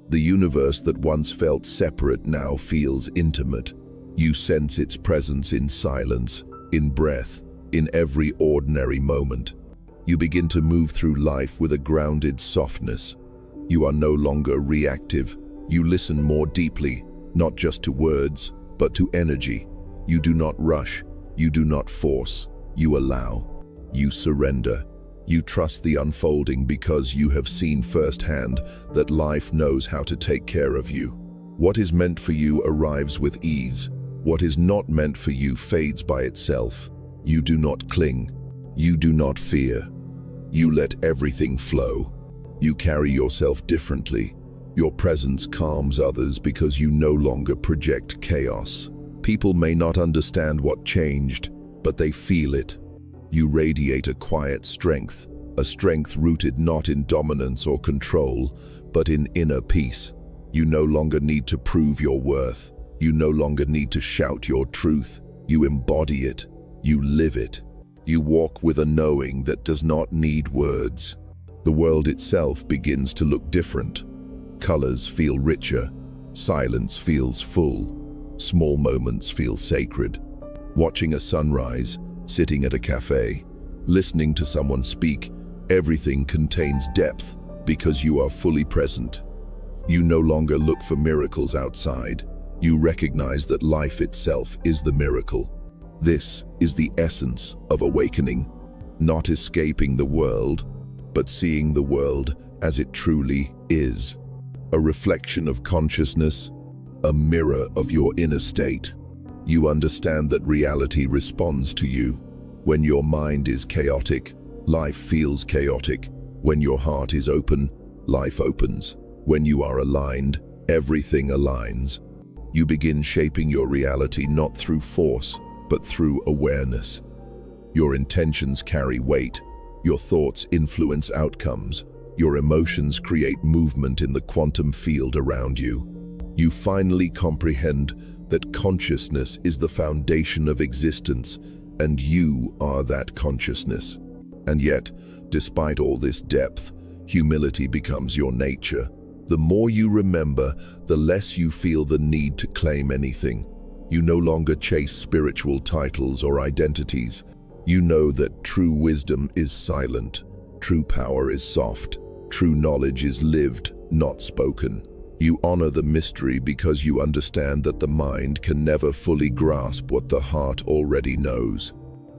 The universe that once felt separate now feels intimate. You sense its presence in silence, in breath, in every ordinary moment. You begin to move through life with a grounded softness. You are no longer reactive. You listen more deeply, not just to words, but to energy. You do not rush. You do not force. You allow. You surrender. You trust the unfolding because you have seen firsthand that life knows how to take care of you. What is meant for you arrives with ease. What is not meant for you fades by itself. You do not cling. You do not fear. You let everything flow. You carry yourself differently. Your presence calms others because you no longer project chaos. People may not understand what changed, but they feel it. You radiate a quiet strength, a strength rooted not in dominance or control, but in inner peace. You no longer need to prove your worth. You no longer need to shout your truth. You embody it. You live it. You walk with a knowing that does not need words. The world itself begins to look different. Colors feel richer. Silence feels full. Small moments feel sacred. Watching a sunrise, sitting at a cafe, listening to someone speak, everything contains depth because you are fully present. You no longer look for miracles outside. You recognize that life itself is the miracle. This is the essence of awakening, not escaping the world, but seeing the world as it truly is. A reflection of consciousness, a mirror of your inner state. You understand that reality responds to you. When your mind is chaotic, life feels chaotic. When your heart is open, life opens. When you are aligned, everything aligns. You begin shaping your reality not through force, but through awareness. Your intentions carry weight. Your thoughts influence outcomes. Your emotions create movement in the quantum field around you. You finally comprehend that consciousness is the foundation of existence, and you are that consciousness. And yet, despite all this depth, humility becomes your nature. The more you remember, the less you feel the need to claim anything. You no longer chase spiritual titles or identities. You know that true wisdom is silent, true power is soft, true knowledge is lived, not spoken. You honor the mystery because you understand that the mind can never fully grasp what the heart already knows.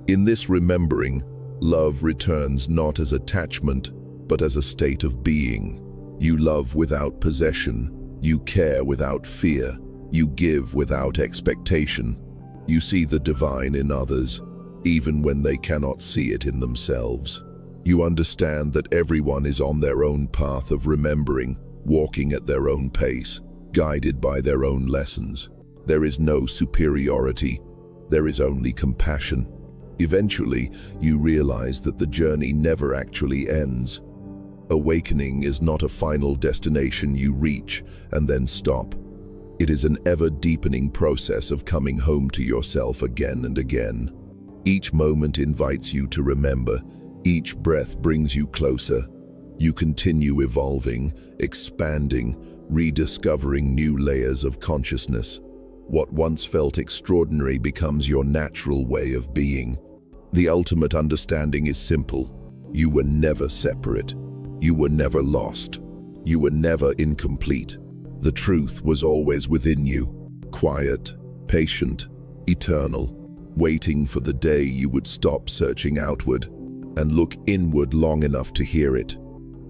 In this remembering, love returns not as attachment, but as a state of being. You love without possession, you care without fear, you give without expectation. You see the divine in others, even when they cannot see it in themselves. You understand that everyone is on their own path of remembering, walking at their own pace, guided by their own lessons. There is no superiority, there is only compassion. Eventually, you realize that the journey never actually ends. Awakening is not a final destination you reach and then stop. It is an ever-deepening process of coming home to yourself again and again. Each moment invites you to remember. Each breath brings you closer. You continue evolving, expanding, rediscovering new layers of consciousness. What once felt extraordinary becomes your natural way of being. The ultimate understanding is simple. You were never separate. You were never lost. You were never incomplete. The truth was always within you, quiet, patient, eternal, waiting for the day you would stop searching outward and look inward long enough to hear it.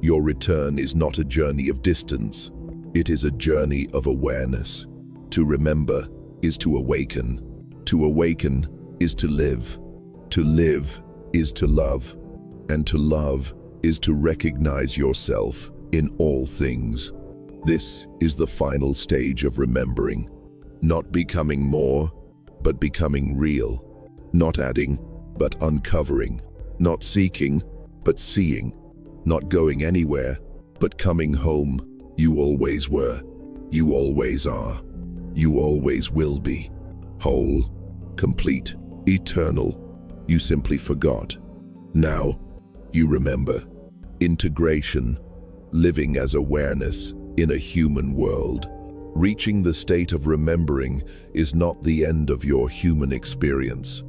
Your return is not a journey of distance. It is a journey of awareness. To remember is to awaken. To awaken is to live. To live is to love. And to love is to recognize yourself in all things. This is the final stage of remembering. Not becoming more, but becoming real. Not adding, but uncovering. Not seeking, but seeing. Not going anywhere, but coming home. You always were. You always are. You always will be. Whole, complete, eternal. You simply forgot. Now, you remember. Integration, living as awareness in a human world. Reaching the state of remembering is not the end of your human experience.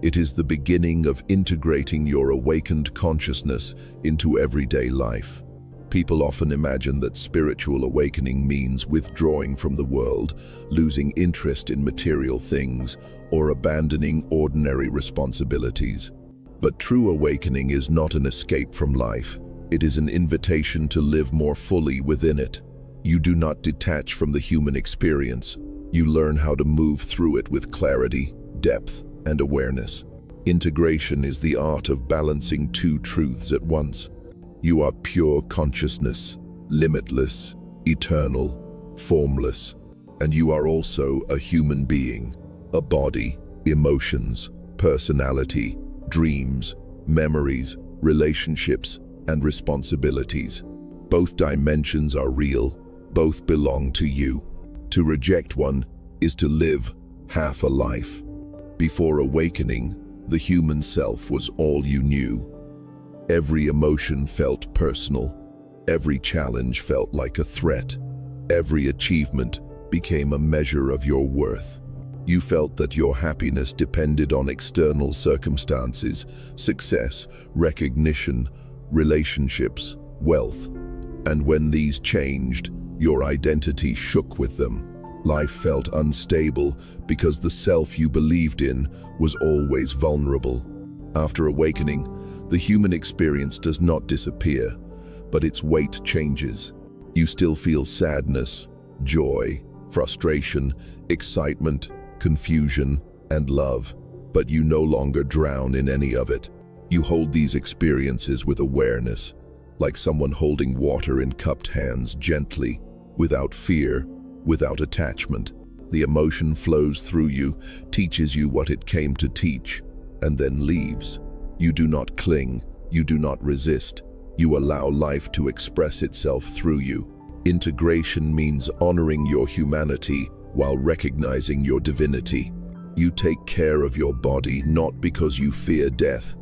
It is the beginning of integrating your awakened consciousness into everyday life. People often imagine that spiritual awakening means withdrawing from the world, losing interest in material things, or abandoning ordinary responsibilities. But true awakening is not an escape from life. It is an invitation to live more fully within it. You do not detach from the human experience. You learn how to move through it with clarity, depth, and awareness. Integration is the art of balancing two truths at once. You are pure consciousness, limitless, eternal, formless, and you are also a human being, a body, emotions, personality, dreams, memories, relationships, and responsibilities. Both dimensions are real, both belong to you. To reject one is to live half a life. Before awakening, the human self was all you knew. Every emotion felt personal. Every challenge felt like a threat. Every achievement became a measure of your worth. You felt that your happiness depended on external circumstances, success, recognition, relationships, wealth. And when these changed, your identity shook with them. Life felt unstable because the self you believed in was always vulnerable. After awakening, the human experience does not disappear, but its weight changes. You still feel sadness, joy, frustration, excitement, confusion, and love, but you no longer drown in any of it. You hold these experiences with awareness, like someone holding water in cupped hands gently, without fear, without attachment. The emotion flows through you, teaches you what it came to teach, and then leaves. You do not cling, you do not resist. You allow life to express itself through you. Integration means honoring your humanity while recognizing your divinity. You take care of your body not because you fear death,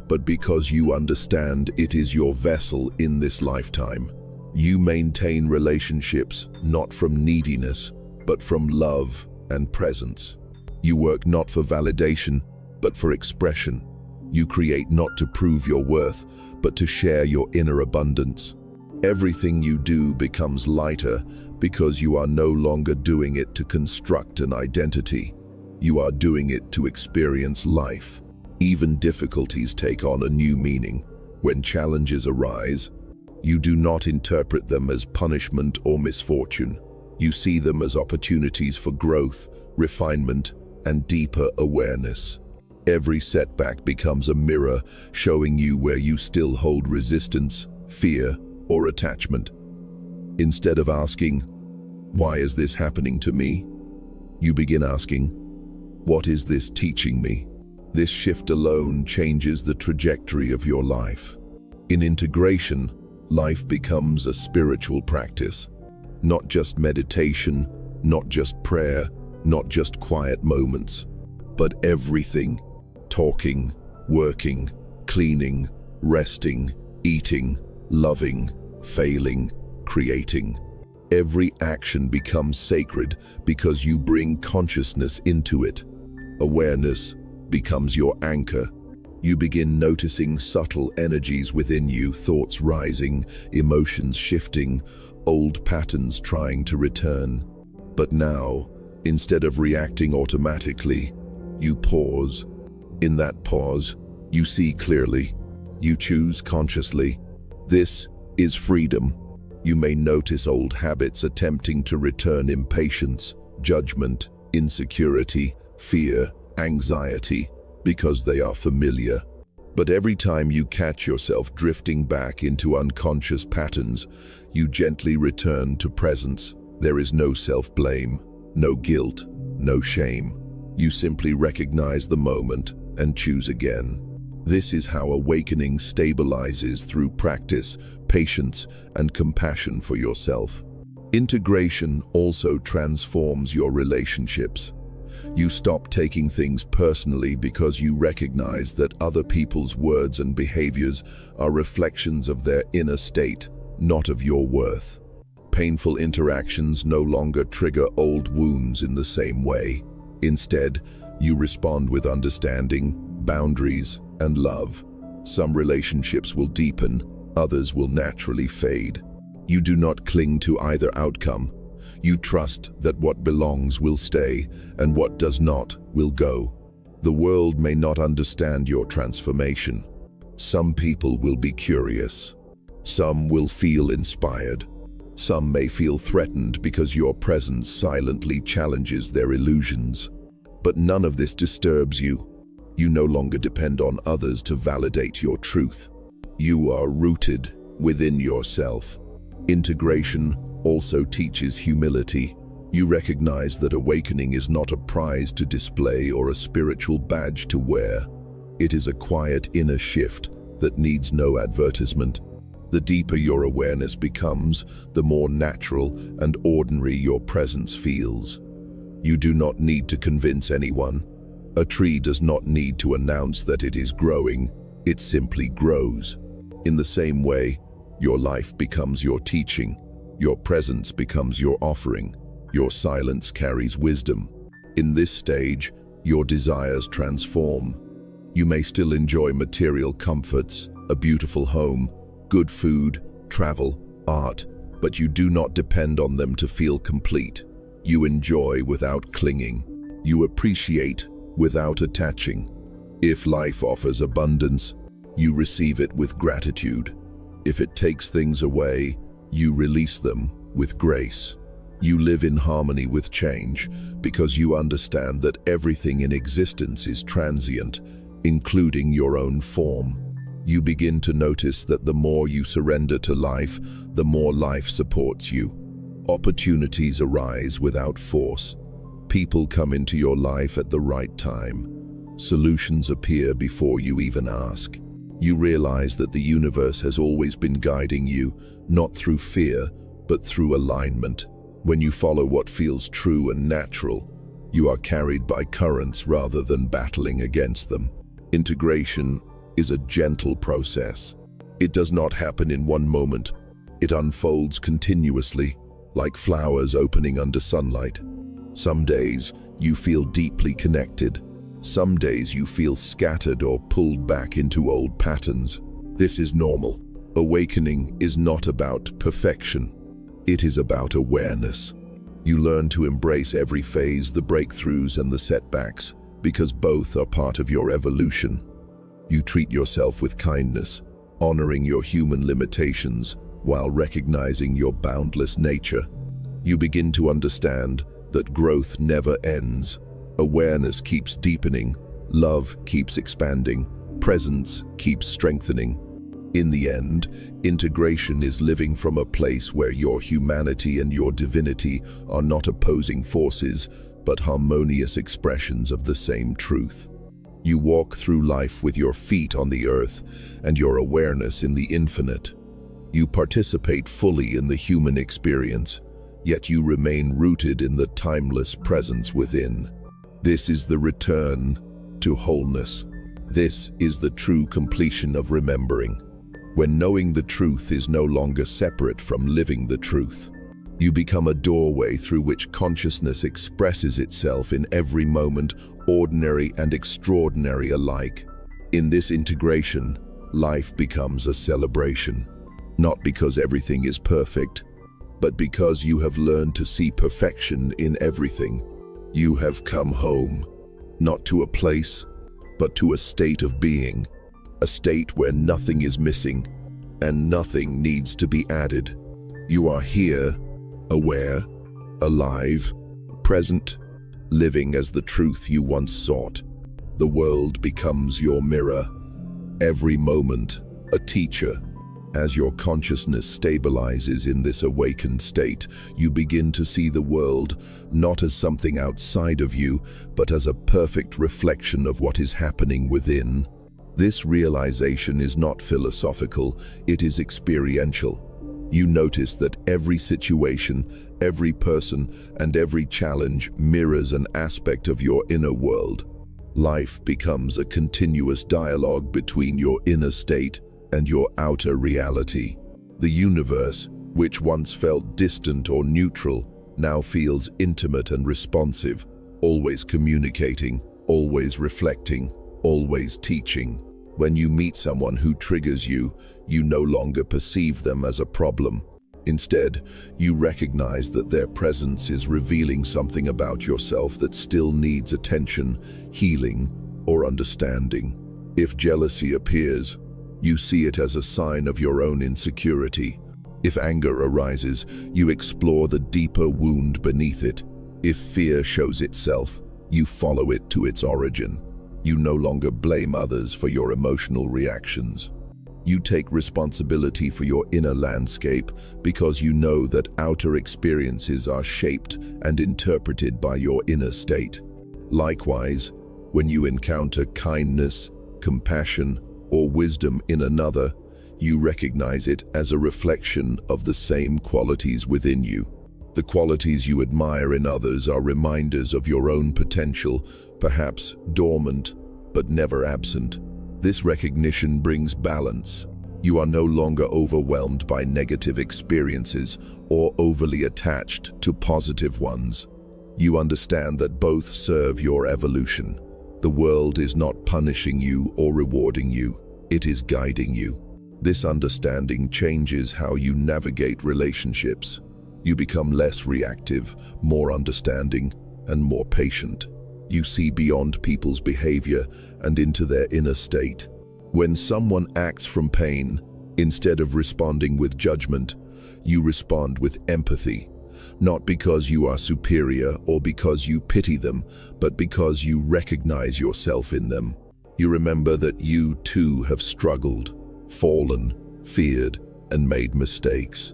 but because you understand it is your vessel in this lifetime. You maintain relationships not from neediness, but from love and presence. You work not for validation, but for expression. You create not to prove your worth, but to share your inner abundance. Everything you do becomes lighter because you are no longer doing it to construct an identity. You are doing it to experience life. Even difficulties take on a new meaning. When challenges arise, you do not interpret them as punishment or misfortune. You see them as opportunities for growth, refinement, and deeper awareness. Every setback becomes a mirror showing you where you still hold resistance, fear, or attachment. Instead of asking, "Why is this happening to me?" you begin asking, "What is this teaching me?" This shift alone changes the trajectory of your life. In integration, life becomes a spiritual practice. Not just meditation, not just prayer, not just quiet moments, but everything. Talking, working, cleaning, resting, eating, loving, failing, creating. Every action becomes sacred because you bring consciousness into it. Awareness becomes your anchor. You begin noticing subtle energies within you, thoughts rising, emotions shifting, old patterns trying to return. But now, instead of reacting automatically, you pause. In that pause, you see clearly. You choose consciously. This is freedom. You may notice old habits attempting to return: impatience, judgment, insecurity, fear, anxiety, because they are familiar. But every time you catch yourself drifting back into unconscious patterns, you gently return to presence. There is no self-blame, no guilt, no shame. You simply recognize the moment and choose again. This is how awakening stabilizes through practice, patience, and compassion for yourself. Integration also transforms your relationships. You stop taking things personally because you recognize that other people's words and behaviors are reflections of their inner state, not of your worth. Painful interactions no longer trigger old wounds in the same way. Instead, you respond with understanding, boundaries, and love. Some relationships will deepen, others will naturally fade. You do not cling to either outcome. You trust that what belongs will stay and what does not will go. The world may not understand your transformation. Some people will be curious. Some will feel inspired. Some may feel threatened because your presence silently challenges their illusions. But none of this disturbs you. You no longer depend on others to validate your truth. You are rooted within yourself. Integration also teaches humility. You recognize that awakening is not a prize to display or a spiritual badge to wear. It is a quiet inner shift that needs no advertisement. The deeper your awareness becomes, the more natural and ordinary your presence feels. You do not need to convince anyone. A tree does not need to announce that it is growing, it simply grows. In the same way, your life becomes your teaching, your presence becomes your offering, your silence carries wisdom. In this stage, your desires transform. You may still enjoy material comforts, a beautiful home, good food, travel, art, but you do not depend on them to feel complete. You enjoy without clinging. You appreciate without attaching. If life offers abundance, you receive it with gratitude. If it takes things away, you release them with grace. You live in harmony with change because you understand that everything in existence is transient, including your own form. You begin to notice that the more you surrender to life, the more life supports you. Opportunities arise without force. People come into your life at the right time. Solutions appear before you even ask. You realize that the universe has always been guiding you, not through fear, but through alignment. When you follow what feels true and natural, you are carried by currents rather than battling against them. Integration is a gentle process. It does not happen in one moment. It unfolds continuously, like flowers opening under sunlight. Some days you feel deeply connected. Some days you feel scattered or pulled back into old patterns. This is normal. Awakening is not about perfection. It is about awareness. You learn to embrace every phase, the breakthroughs and the setbacks, because both are part of your evolution. You treat yourself with kindness, honoring your human limitations while recognizing your boundless nature. You begin to understand that growth never ends. Awareness keeps deepening, love keeps expanding, presence keeps strengthening. In the end, integration is living from a place where your humanity and your divinity are not opposing forces, but harmonious expressions of the same truth. You walk through life with your feet on the earth and your awareness in the infinite. You participate fully in the human experience, yet you remain rooted in the timeless presence within. This is the return to wholeness. This is the true completion of remembering. When knowing the truth is no longer separate from living the truth, you become a doorway through which consciousness expresses itself in every moment, ordinary and extraordinary alike. In this integration, life becomes a celebration, not because everything is perfect, but because you have learned to see perfection in everything. You have come home, not to a place, but to a state of being, a state where nothing is missing and nothing needs to be added. You are here, aware, alive, present, living as the truth you once sought. The world becomes your mirror, every moment a teacher. As your consciousness stabilizes in this awakened state, you begin to see the world not as something outside of you, but as a perfect reflection of what is happening within. This realization is not philosophical, it is experiential. You notice that every situation, every person, and every challenge mirrors an aspect of your inner world. Life becomes a continuous dialogue between your inner state and your outer reality. The universe, which once felt distant or neutral, now feels intimate and responsive, always communicating, always reflecting, always teaching. When you meet someone who triggers you, you no longer perceive them as a problem. Instead, you recognize that their presence is revealing something about yourself that still needs attention, healing, or understanding. If jealousy appears, you see it as a sign of your own insecurity. If anger arises, you explore the deeper wound beneath it. If fear shows itself, you follow it to its origin. You no longer blame others for your emotional reactions. You take responsibility for your inner landscape because you know that outer experiences are shaped and interpreted by your inner state. Likewise, when you encounter kindness, compassion, or wisdom in another, you recognize it as a reflection of the same qualities within you. The qualities you admire in others are reminders of your own potential, perhaps dormant, but never absent. This recognition brings balance. You are no longer overwhelmed by negative experiences or overly attached to positive ones. You understand that both serve your evolution. The world is not punishing you or rewarding you, it is guiding you. This understanding changes how you navigate relationships. You become less reactive, more understanding, and more patient. You see beyond people's behavior and into their inner state. When someone acts from pain, instead of responding with judgment, you respond with empathy, not because you are superior or because you pity them, but because you recognize yourself in them. You remember that you too have struggled, fallen, feared, and made mistakes.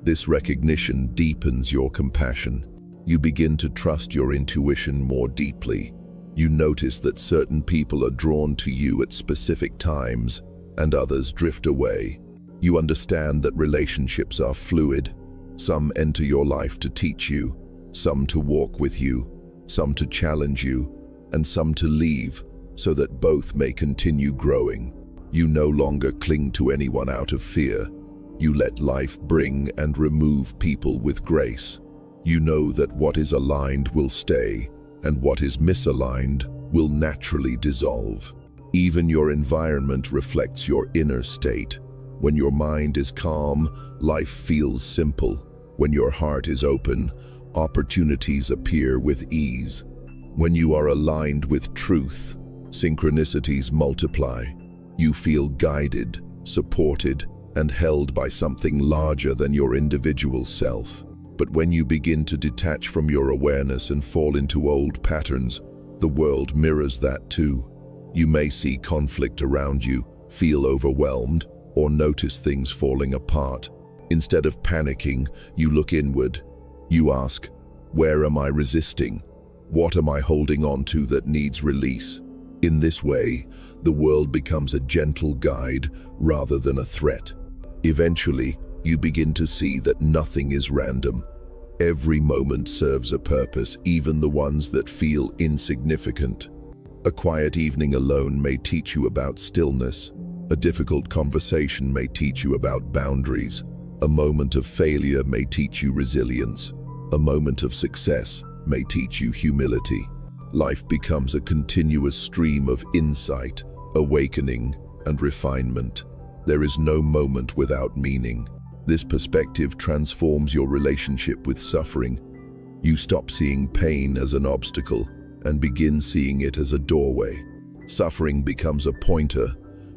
This recognition deepens your compassion. You begin to trust your intuition more deeply. You notice that certain people are drawn to you at specific times, and others drift away. You understand that relationships are fluid. Some enter your life to teach you, some to walk with you, some to challenge you, and some to leave, so that both may continue growing. You no longer cling to anyone out of fear. You let life bring and remove people with grace. You know that what is aligned will stay, and what is misaligned will naturally dissolve. Even your environment reflects your inner state. When your mind is calm, life feels simple. When your heart is open, opportunities appear with ease. When you are aligned with truth, synchronicities multiply. You feel guided, supported, and held by something larger than your individual self. But when you begin to detach from your awareness and fall into old patterns, the world mirrors that too. You may see conflict around you, feel overwhelmed, or notice things falling apart. Instead of panicking, you look inward. You ask, where am I resisting? What am I holding on to that needs release? In this way, the world becomes a gentle guide rather than a threat. Eventually, you begin to see that nothing is random. Every moment serves a purpose, even the ones that feel insignificant. A quiet evening alone may teach you about stillness. A difficult conversation may teach you about boundaries. A moment of failure may teach you resilience. A moment of success may teach you humility. Life becomes a continuous stream of insight, awakening, and refinement. There is no moment without meaning. This perspective transforms your relationship with suffering. You stop seeing pain as an obstacle and begin seeing it as a doorway. Suffering becomes a pointer,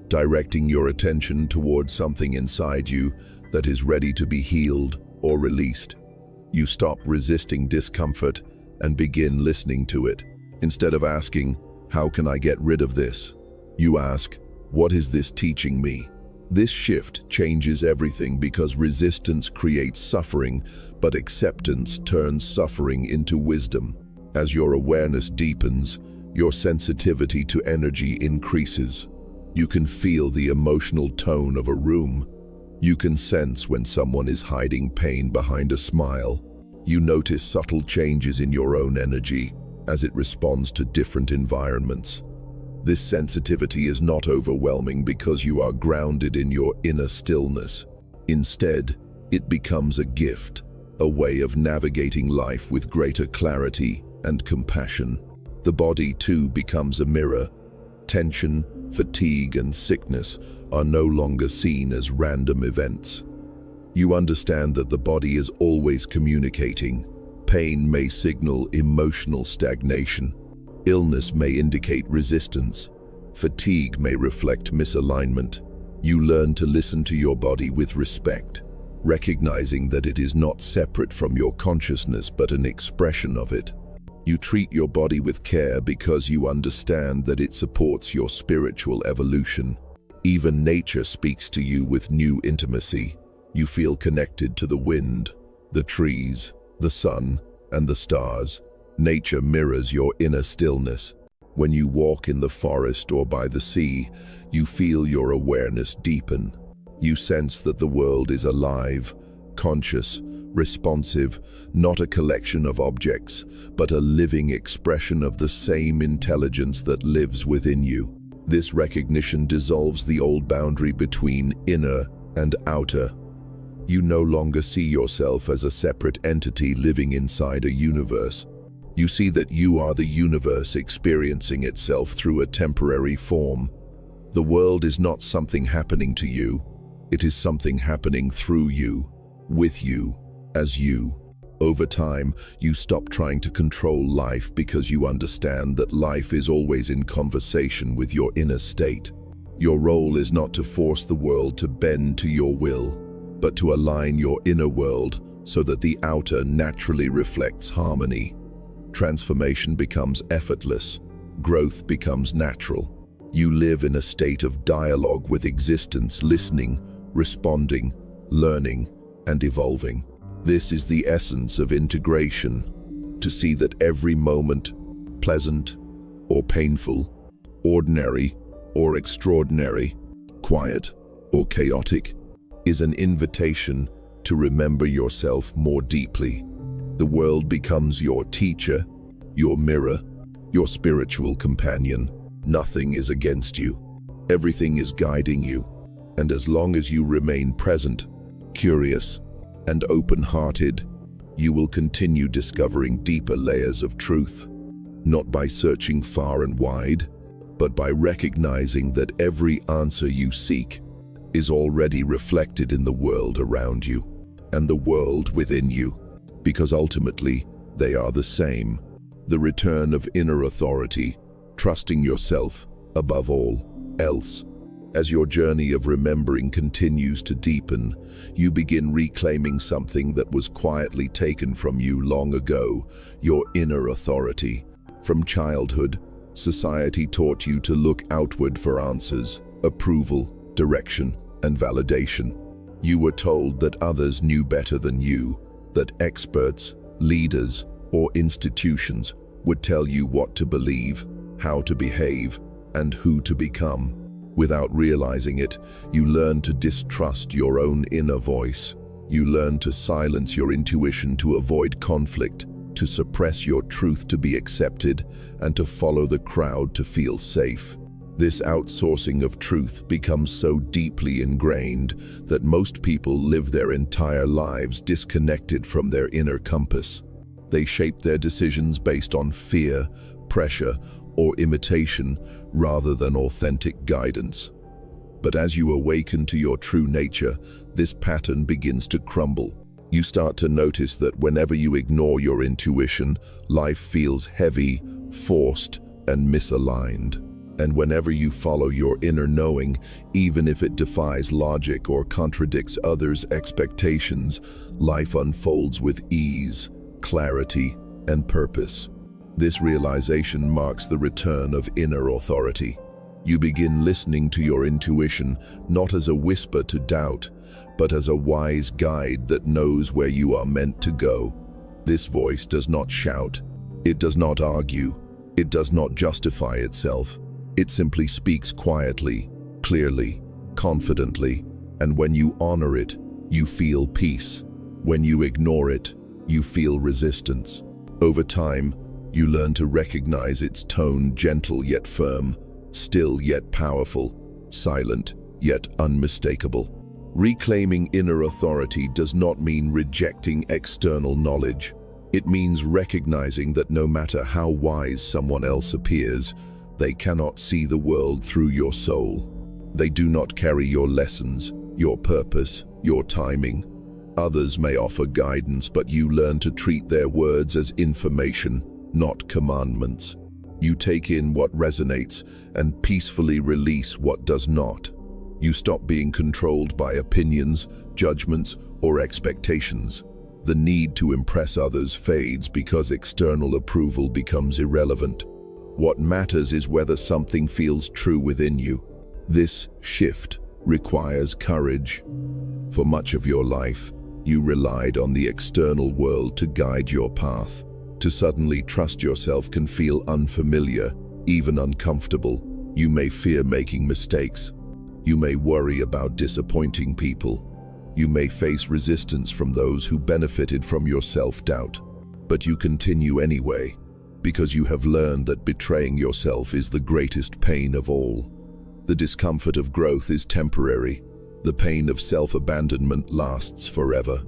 directing your attention towards something inside you that is ready to be healed or released. You stop resisting discomfort and begin listening to it. Instead of asking, how can I get rid of this? You ask, what is this teaching me? This shift changes everything because resistance creates suffering, but acceptance turns suffering into wisdom. As your awareness deepens, your sensitivity to energy increases. You can feel the emotional tone of a room. You can sense when someone is hiding pain behind a smile. You notice subtle changes in your own energy as it responds to different environments. This sensitivity is not overwhelming because you are grounded in your inner stillness. Instead, it becomes a gift, a way of navigating life with greater clarity and compassion. The body, too, becomes a mirror. Tension, fatigue, and sickness are no longer seen as random events. You understand that the body is always communicating. Pain may signal emotional stagnation. Illness may indicate resistance. Fatigue may reflect misalignment. You learn to listen to your body with respect, recognizing that it is not separate from your consciousness but an expression of it. You treat your body with care because you understand that it supports your spiritual evolution. Even nature speaks to you with new intimacy. You feel connected to the wind, the trees, the sun, and the stars. Nature mirrors your inner stillness. When you walk in the forest or by the sea, you feel your awareness deepen. You sense that the world is alive, conscious, responsive, not a collection of objects, but a living expression of the same intelligence that lives within you. This recognition dissolves the old boundary between inner and outer. You no longer see yourself as a separate entity living inside a universe. You see that you are the universe experiencing itself through a temporary form. The world is not something happening to you. It is something happening through you, with you, as you. Over time, you stop trying to control life because you understand that life is always in conversation with your inner state. Your role is not to force the world to bend to your will, but to align your inner world so that the outer naturally reflects harmony. Transformation becomes effortless. Growth becomes natural. You live in a state of dialogue with existence, listening, responding, learning, and evolving. This is the essence of integration, to see that every moment, pleasant or painful, ordinary or extraordinary, quiet, or chaotic, is an invitation to remember yourself more deeply. The world becomes your teacher, your mirror, your spiritual companion. Nothing is against you. Everything is guiding you. And as long as you remain present, curious, and open-hearted, you will continue discovering deeper layers of truth, not by searching far and wide, but by recognizing that every answer you seek is already reflected in the world around you and the world within you, because ultimately they are the same. The return of inner authority, trusting yourself above all else. As your journey of remembering continues to deepen, you begin reclaiming something that was quietly taken from you long ago, your inner authority. From childhood, society taught you to look outward for answers, approval, direction, and validation. You were told that others knew better than you, that experts, leaders, or institutions would tell you what to believe, how to behave, and who to become. Without realizing it, you learn to distrust your own inner voice. You learn to silence your intuition to avoid conflict, to suppress your truth to be accepted, and to follow the crowd to feel safe. This outsourcing of truth becomes so deeply ingrained that most people live their entire lives disconnected from their inner compass. They shape their decisions based on fear, pressure, or imitation rather than authentic guidance. But as you awaken to your true nature, this pattern begins to crumble. You start to notice that whenever you ignore your intuition, life feels heavy, forced, and misaligned. And whenever you follow your inner knowing, even if it defies logic or contradicts others' expectations, life unfolds with ease, clarity, and purpose. This realization marks the return of inner authority. You begin listening to your intuition not as a whisper to doubt, but as a wise guide that knows where you are meant to go. This voice does not shout. It does not argue. It does not justify itself. It simply speaks quietly, clearly, confidently, and when you honor it, you feel peace. When you ignore it, you feel resistance. Over time, you learn to recognize its tone, gentle yet firm, still yet powerful, silent yet unmistakable. Reclaiming inner authority does not mean rejecting external knowledge. It means recognizing that no matter how wise someone else appears, they cannot see the world through your soul. They do not carry your lessons, your purpose, your timing. Others may offer guidance, but you learn to treat their words as information, not commandments. You take in what resonates and peacefully release what does not. You stop being controlled by opinions, judgments, or expectations. The need to impress others fades because external approval becomes irrelevant. What matters is whether something feels true within you. This shift requires courage. For much of your life, you relied on the external world to guide your path. To suddenly trust yourself can feel unfamiliar, even uncomfortable. You may fear making mistakes. You may worry about disappointing people. You may face resistance from those who benefited from your self-doubt. But you continue anyway, because you have learned that betraying yourself is the greatest pain of all. The discomfort of growth is temporary. The pain of self-abandonment lasts forever.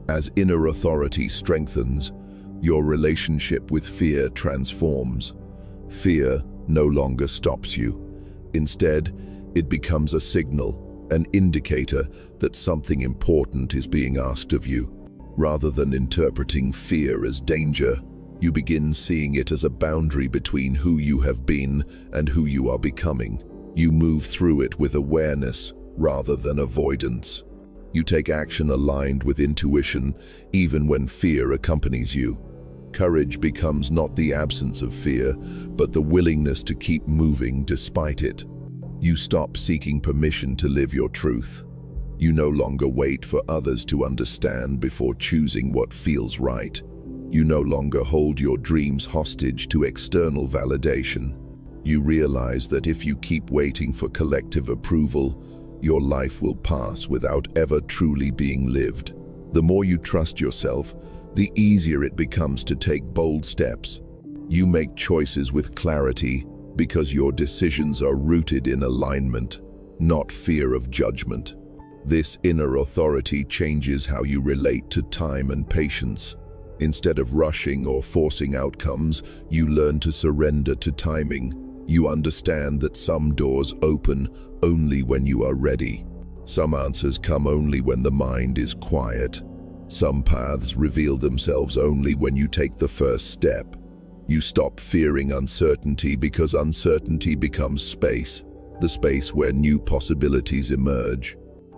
As inner authority strengthens, your relationship with fear transforms. Fear no longer stops you. Instead, it becomes a signal, an indicator that something important is being asked of you. Rather than interpreting fear as danger, you begin seeing it as a boundary between who you have been and who you are becoming. You move through it with awareness rather than avoidance. You take action aligned with intuition, even when fear accompanies you. Courage becomes not the absence of fear, but the willingness to keep moving despite it. You stop seeking permission to live your truth. You no longer wait for others to understand before choosing what feels right. You no longer hold your dreams hostage to external validation. You realize that if you keep waiting for collective approval, your life will pass without ever truly being lived. The more you trust yourself, the easier it becomes to take bold steps. You make choices with clarity because your decisions are rooted in alignment, not fear of judgment. This inner authority changes how you relate to time and patience. Instead of rushing or forcing outcomes, you learn to surrender to timing. You understand that some doors open only when you are ready. Some answers come only when the mind is quiet. Some paths reveal themselves only when you take the first step. You stop fearing uncertainty because uncertainty becomes space, the space where new possibilities emerge.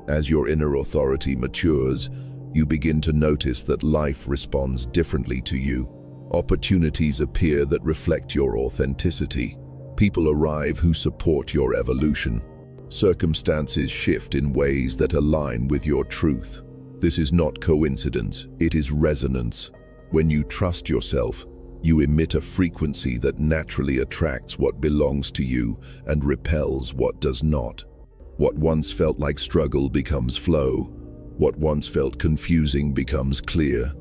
As your inner authority matures, you begin to notice that life responds differently to you. Opportunities appear that reflect your authenticity. People arrive who support your evolution. Circumstances shift in ways that align with your truth. This is not coincidence, it is resonance. When you trust yourself, you emit a frequency that naturally attracts what belongs to you and repels what does not. What once felt like struggle becomes flow. What once felt confusing becomes clear.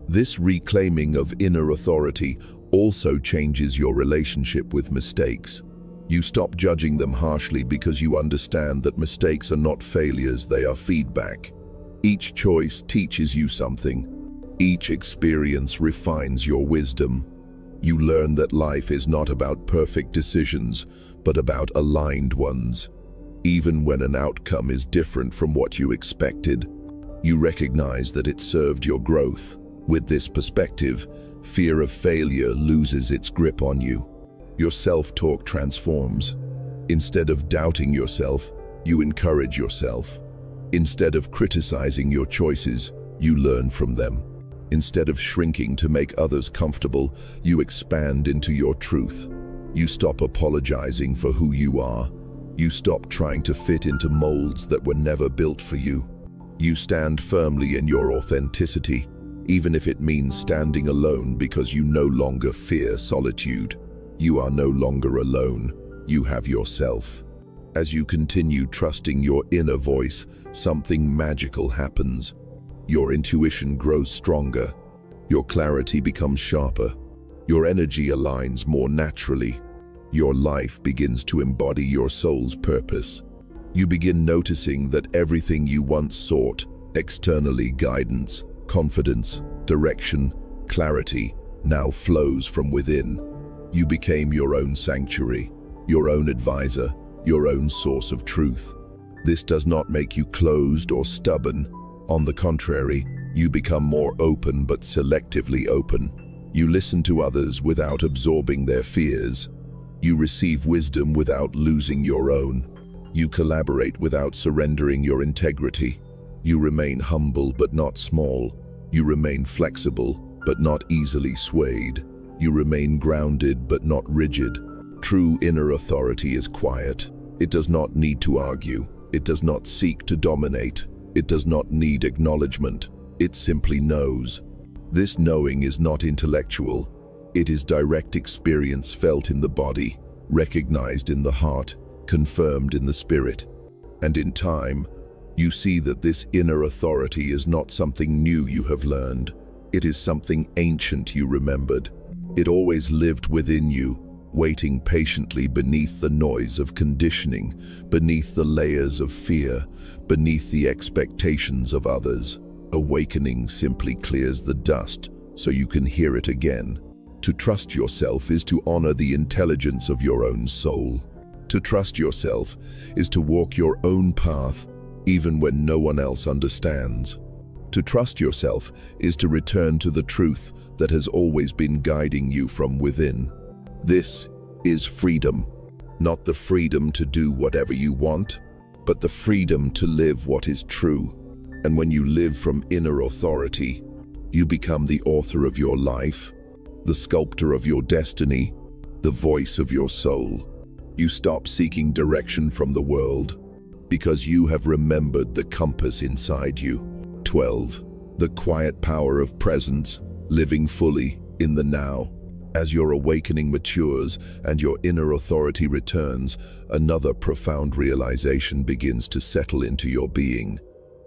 This reclaiming of inner authority also changes your relationship with mistakes. You stop judging them harshly because you understand that mistakes are not failures, they are feedback. Each choice teaches you something. Each experience refines your wisdom. You learn that life is not about perfect decisions, but about aligned ones. Even when an outcome is different from what you expected, you recognize that it served your growth. With this perspective, fear of failure loses its grip on you. Your self-talk transforms. Instead of doubting yourself, you encourage yourself. Instead of criticizing your choices, you learn from them. Instead of shrinking to make others comfortable, you expand into your truth. You stop apologizing for who you are. You stop trying to fit into molds that were never built for you. You stand firmly in your authenticity, even if it means standing alone because you no longer fear solitude. You are no longer alone. You have yourself. As you continue trusting your inner voice, something magical happens. Your intuition grows stronger. Your clarity becomes sharper. Your energy aligns more naturally. Your life begins to embody your soul's purpose. You begin noticing that everything you once sought, externally guidance, confidence, direction, clarity, now flows from within. You became your own sanctuary, your own advisor, your own source of truth. This does not make you closed or stubborn. On the contrary, you become more open but selectively open. You listen to others without absorbing their fears. You receive wisdom without losing your own. You collaborate without surrendering your integrity. You remain humble but not small. You remain flexible but not easily swayed. You remain grounded but not rigid. True inner authority is quiet. It does not need to argue. It does not seek to dominate. It does not need acknowledgement. It simply knows. This knowing is not intellectual. It is direct experience felt in the body, recognized in the heart, confirmed in the spirit. And in time, you see that this inner authority is not something new you have learned. It is something ancient you remembered. It always lived within you, waiting patiently beneath the noise of conditioning, beneath the layers of fear, beneath the expectations of others. Awakening simply clears the dust so you can hear it again. To trust yourself is to honor the intelligence of your own soul. To trust yourself is to walk your own path, even when no one else understands. To trust yourself is to return to the truth that has always been guiding you from within. This is freedom, not the freedom to do whatever you want, but the freedom to live what is true. And when you live from inner authority, you become the author of your life, the sculptor of your destiny, the voice of your soul. You stop seeking direction from the world because you have remembered the compass inside you. 12. The quiet power of presence, living fully in the now. As your awakening matures and your inner authority returns, another profound realization begins to settle into your being.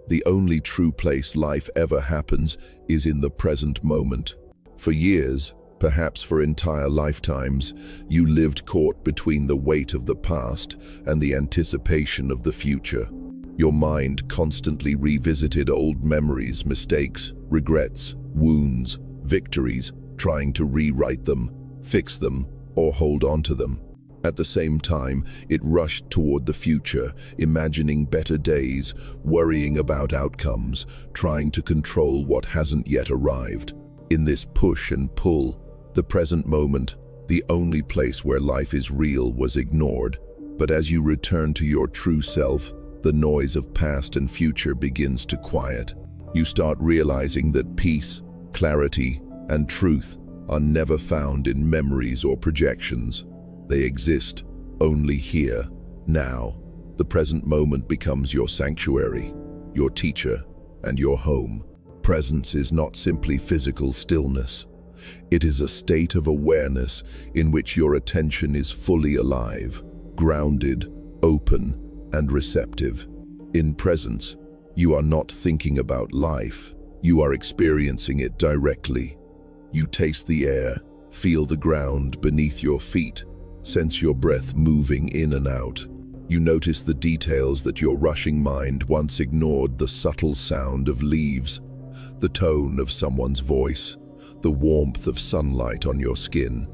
The only true place life ever happens is in the present moment. For years, perhaps for entire lifetimes, you lived caught between the weight of the past and the anticipation of the future. Your mind constantly revisited old memories, mistakes, regrets, wounds, victories, trying to rewrite them, fix them, or hold on to them. At the same time, it rushed toward the future, imagining better days, worrying about outcomes, trying to control what hasn't yet arrived. In this push and pull, the present moment, the only place where life is real, was ignored. But as you return to your true self, the noise of past and future begins to quiet. You start realizing that peace, clarity, and truth are never found in memories or projections. They exist only here, now. The present moment becomes your sanctuary, your teacher, and your home. Presence is not simply physical stillness. It is a state of awareness in which your attention is fully alive, grounded, open, and receptive. In presence, you are not thinking about life. You are experiencing it directly. You taste the air, feel the ground beneath your feet, sense your breath moving in and out. You notice the details that your rushing mind once ignored: the subtle sound of leaves, the tone of someone's voice, the warmth of sunlight on your skin.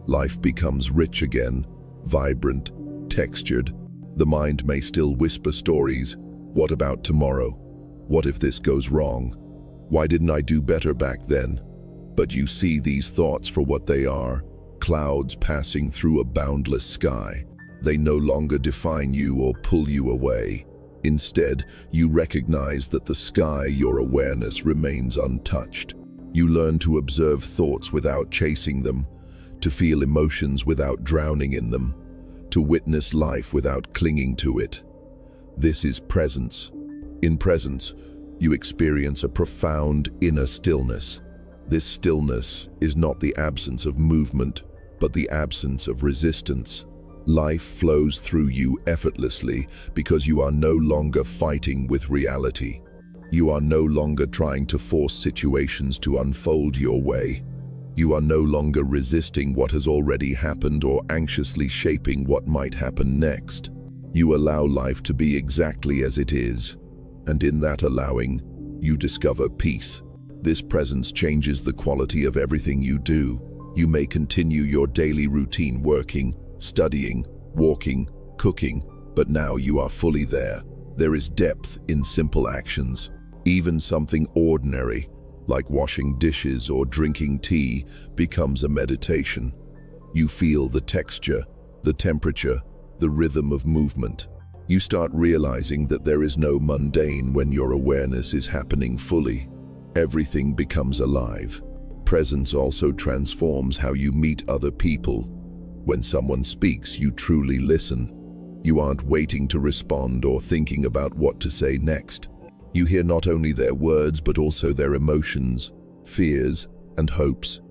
Life becomes rich again, vibrant, textured. The mind may still whisper stories. What about tomorrow? What if this goes wrong? Why didn't I do better back then? But you see these thoughts for what they are: clouds passing through a boundless sky. They no longer define you or pull you away. Instead, you recognize that the sky, your awareness, remains untouched. You learn to observe thoughts without chasing them, to feel emotions without drowning in them, to witness life without clinging to it. This is presence. In presence, you experience a profound inner stillness. This stillness is not the absence of movement, but the absence of resistance. Life flows through you effortlessly because you are no longer fighting with reality. You are no longer trying to force situations to unfold your way. You are no longer resisting what has already happened or anxiously shaping what might happen next. You allow life to be exactly as it is, and in that allowing, you discover peace. This presence changes the quality of everything you do. You may continue your daily routine, working, studying, walking, cooking, but now you are fully there. There is depth in simple actions. Even something ordinary, like washing dishes or drinking tea, becomes a meditation. You feel the texture, the temperature, the rhythm of movement. You start realizing that there is no mundane when your awareness is happening fully. Everything becomes alive. Presence also transforms how you meet other people. When someone speaks, you truly listen. You aren't waiting to respond or thinking about what to say next. You hear not only their words, but also their emotions, fears, and hopes.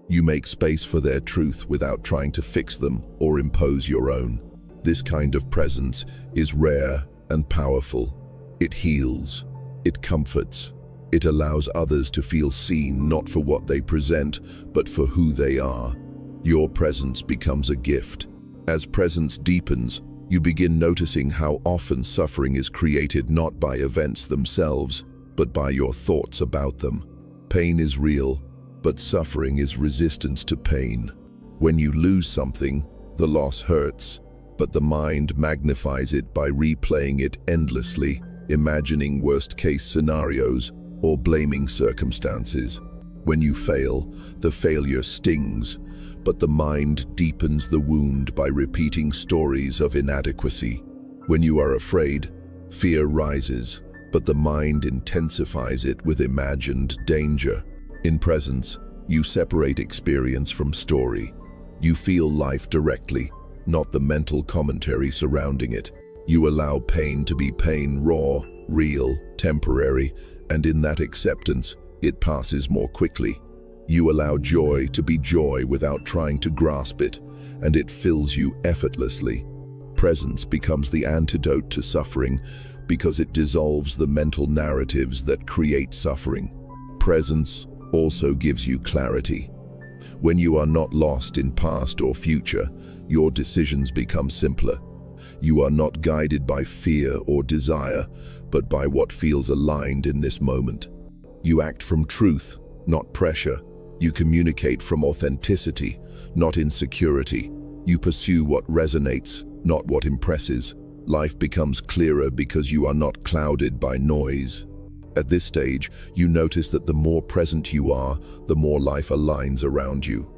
You make space for their truth without trying to fix them or impose your own. This kind of presence is rare and powerful. It heals. It comforts. It allows others to feel seen not for what they present, but for who they are. Your presence becomes a gift. As presence deepens, you begin noticing how often suffering is created not by events themselves, but by your thoughts about them. Pain is real, but suffering is resistance to pain. When you lose something, the loss hurts, but the mind magnifies it by replaying it endlessly, imagining worst-case scenarios, or blaming circumstances. When you fail, the failure stings, but the mind deepens the wound by repeating stories of inadequacy. When you are afraid, fear rises, but the mind intensifies it with imagined danger. In presence, you separate experience from story. You feel life directly, not the mental commentary surrounding it. You allow pain to be pain, raw, real, temporary, and in that acceptance, it passes more quickly. You allow joy to be joy without trying to grasp it, and it fills you effortlessly. Presence becomes the antidote to suffering because it dissolves the mental narratives that create suffering. Presence also gives you clarity. When you are not lost in past or future, your decisions become simpler. You are not guided by fear or desire, but by what feels aligned in this moment. You act from truth, not pressure. You communicate from authenticity, not insecurity. You pursue what resonates, not what impresses. Life becomes clearer because you are not clouded by noise. At this stage, you notice that the more present you are, the more life aligns around you.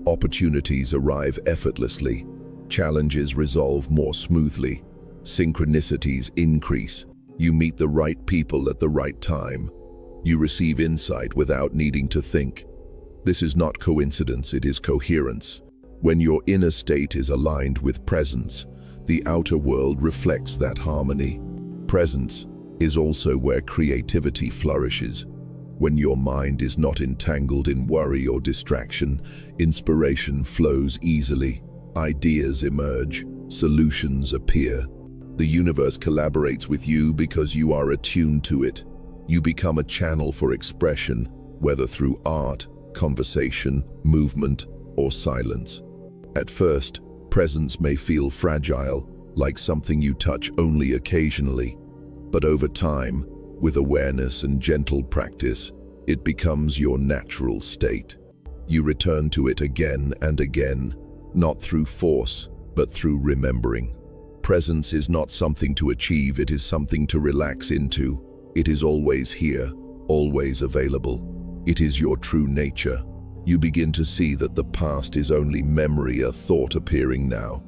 Opportunities arrive effortlessly. Challenges resolve more smoothly. Synchronicities increase. You meet the right people at the right time. You receive insight without needing to think. This is not coincidence, it is coherence. When your inner state is aligned with presence, the outer world reflects that harmony. Presence is also where creativity flourishes. When your mind is not entangled in worry or distraction, inspiration flows easily. Ideas emerge, solutions appear. The universe collaborates with you because you are attuned to it. You become a channel for expression, whether through art, conversation, movement, or silence. At first, presence may feel fragile, like something you touch only occasionally. But over time, with awareness and gentle practice, it becomes your natural state. You return to it again and again, not through force, but through remembering. Presence is not something to achieve, it is something to relax into. It is always here, always available. It is your true nature. You begin to see that the past is only memory, a thought appearing now.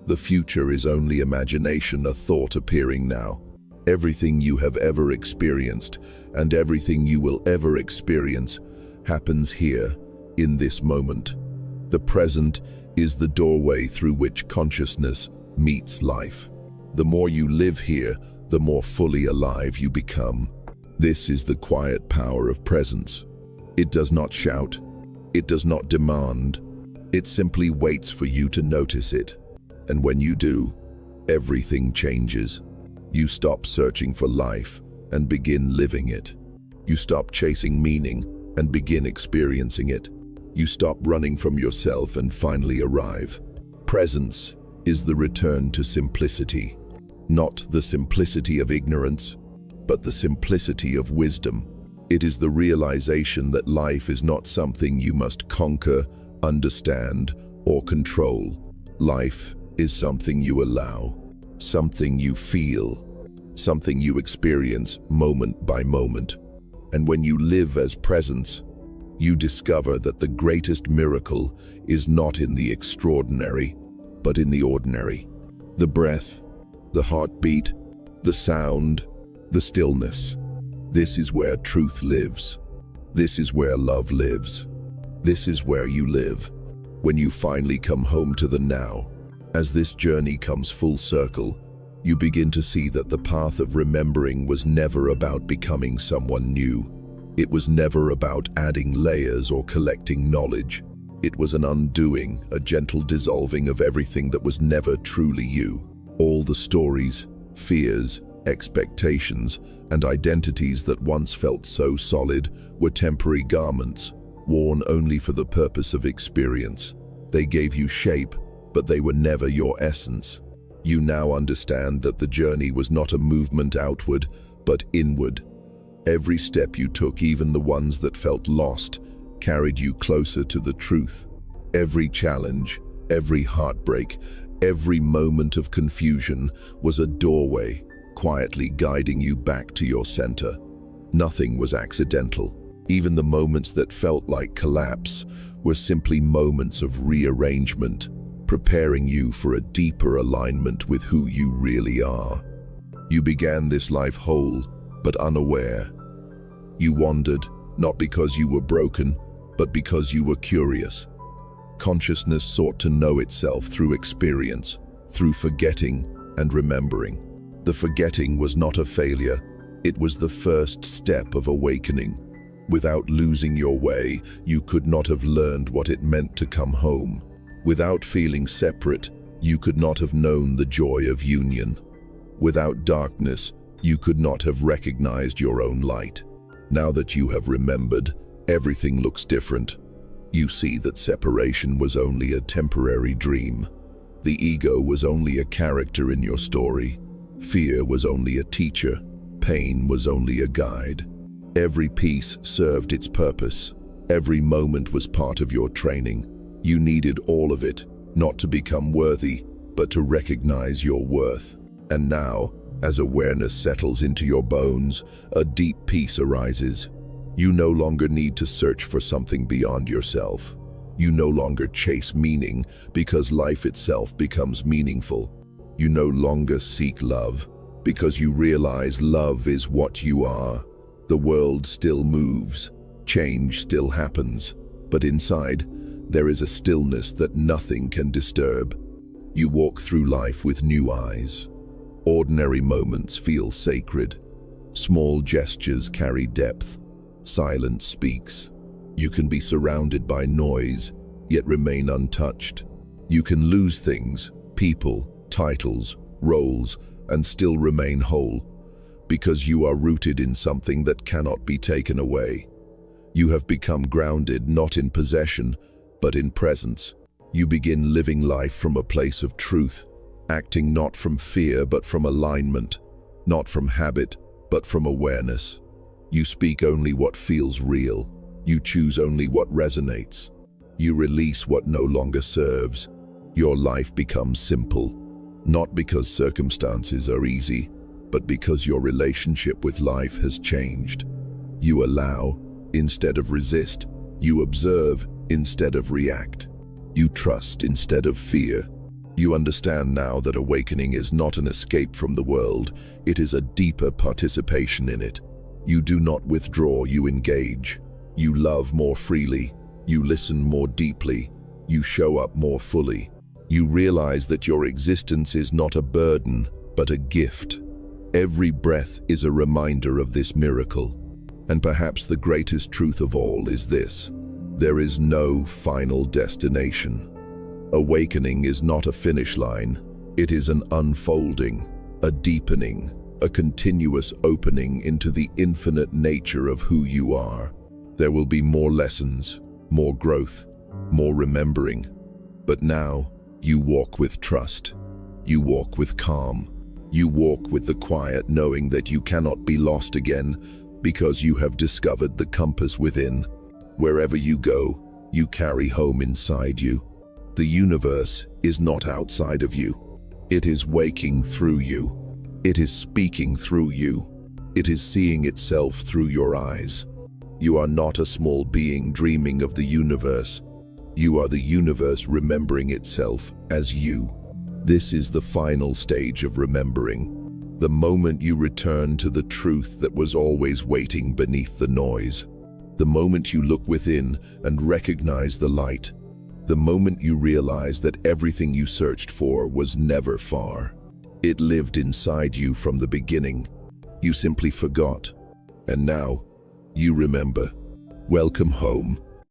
The future is only imagination, a thought appearing now. Everything you have ever experienced and everything you will ever experience happens here, in this moment. The present is the doorway through which consciousness meets life. The more you live here, the more fully alive you become. This is the quiet power of presence. It does not shout. It does not demand. It simply waits for you to notice it. And when you do, everything changes. You stop searching for life and begin living it. You stop chasing meaning and begin experiencing it. You stop running from yourself and finally arrive. Presence is the return to simplicity. Not the simplicity of ignorance, but the simplicity of wisdom. It is the realization that life is not something you must conquer, understand, or control. Life is something you allow, something you feel, something you experience moment by moment. And when you live as presence, you discover that the greatest miracle is not in the extraordinary, but in the ordinary. The breath, the heartbeat, the sound, the stillness. This is where truth lives. This is where love lives. This is where you live. When you finally come home to the now, as this journey comes full circle, you begin to see that the path of remembering was never about becoming someone new. It was never about adding layers or collecting knowledge. It was an undoing, a gentle dissolving of everything that was never truly you. All the stories, fears, expectations, and identities that once felt so solid were temporary garments, worn only for the purpose of experience. They gave you shape, but they were never your essence. You now understand that the journey was not a movement outward, but inward. Every step you took, even the ones that felt lost, carried you closer to the truth. Every challenge, every heartbreak, every moment of confusion was a doorway, quietly guiding you back to your center. Nothing was accidental. Even the moments that felt like collapse were simply moments of rearrangement, preparing you for a deeper alignment with who you really are. You began this life whole, but unaware. You wandered, not because you were broken, but because you were curious. Consciousness sought to know itself through experience, through forgetting and remembering. The forgetting was not a failure, it was the first step of awakening. Without losing your way, you could not have learned what it meant to come home. Without feeling separate, you could not have known the joy of union. Without darkness, you could not have recognized your own light. Now that you have remembered, everything looks different. You see that separation was only a temporary dream. The ego was only a character in your story. Fear was only a teacher. Pain was only a guide. Every piece served its purpose. Every moment was part of your training. You needed all of it, not to become worthy, but to recognize your worth. And now, as awareness settles into your bones, a deep peace arises. You no longer need to search for something beyond yourself. You no longer chase meaning because life itself becomes meaningful. You no longer seek love because you realize love is what you are. The world still moves, change still happens, but inside, there is a stillness that nothing can disturb. You walk through life with new eyes. Ordinary moments feel sacred. Small gestures carry depth. Silence speaks. You can be surrounded by noise, yet remain untouched. You can lose things, people, titles, roles, and still remain whole, because you are rooted in something that cannot be taken away. You have become grounded not in possession, but in presence. You begin living life from a place of truth, acting not from fear but from alignment, not from habit but from awareness. You speak only what feels real. You choose only what resonates. You release what no longer serves. Your life becomes simple, not because circumstances are easy, but because your relationship with life has changed. You allow instead of resist. You observe instead of react. You trust instead of fear. You understand now that awakening is not an escape from the world, it is a deeper participation in it. You do not withdraw, you engage. You love more freely. You listen more deeply. You show up more fully. You realize that your existence is not a burden, but a gift. Every breath is a reminder of this miracle. And perhaps the greatest truth of all is this: there is no final destination. Awakening is not a finish line. It is an unfolding, a deepening, a continuous opening into the infinite nature of who you are. There will be more lessons, more growth, more remembering. But now, you walk with trust. You walk with calm. You walk with the quiet knowing that you cannot be lost again because you have discovered the compass within. Wherever you go, you carry home inside you. The universe is not outside of you. It is waking through you. It is speaking through you. It is seeing itself through your eyes. You are not a small being dreaming of the universe. You are the universe remembering itself as you. This is the final stage of remembering. The moment you return to the truth that was always waiting beneath the noise. The moment you look within and recognize the light. The moment you realize that everything you searched for was never far. It lived inside you from the beginning. You simply forgot. And now, you remember. Welcome home.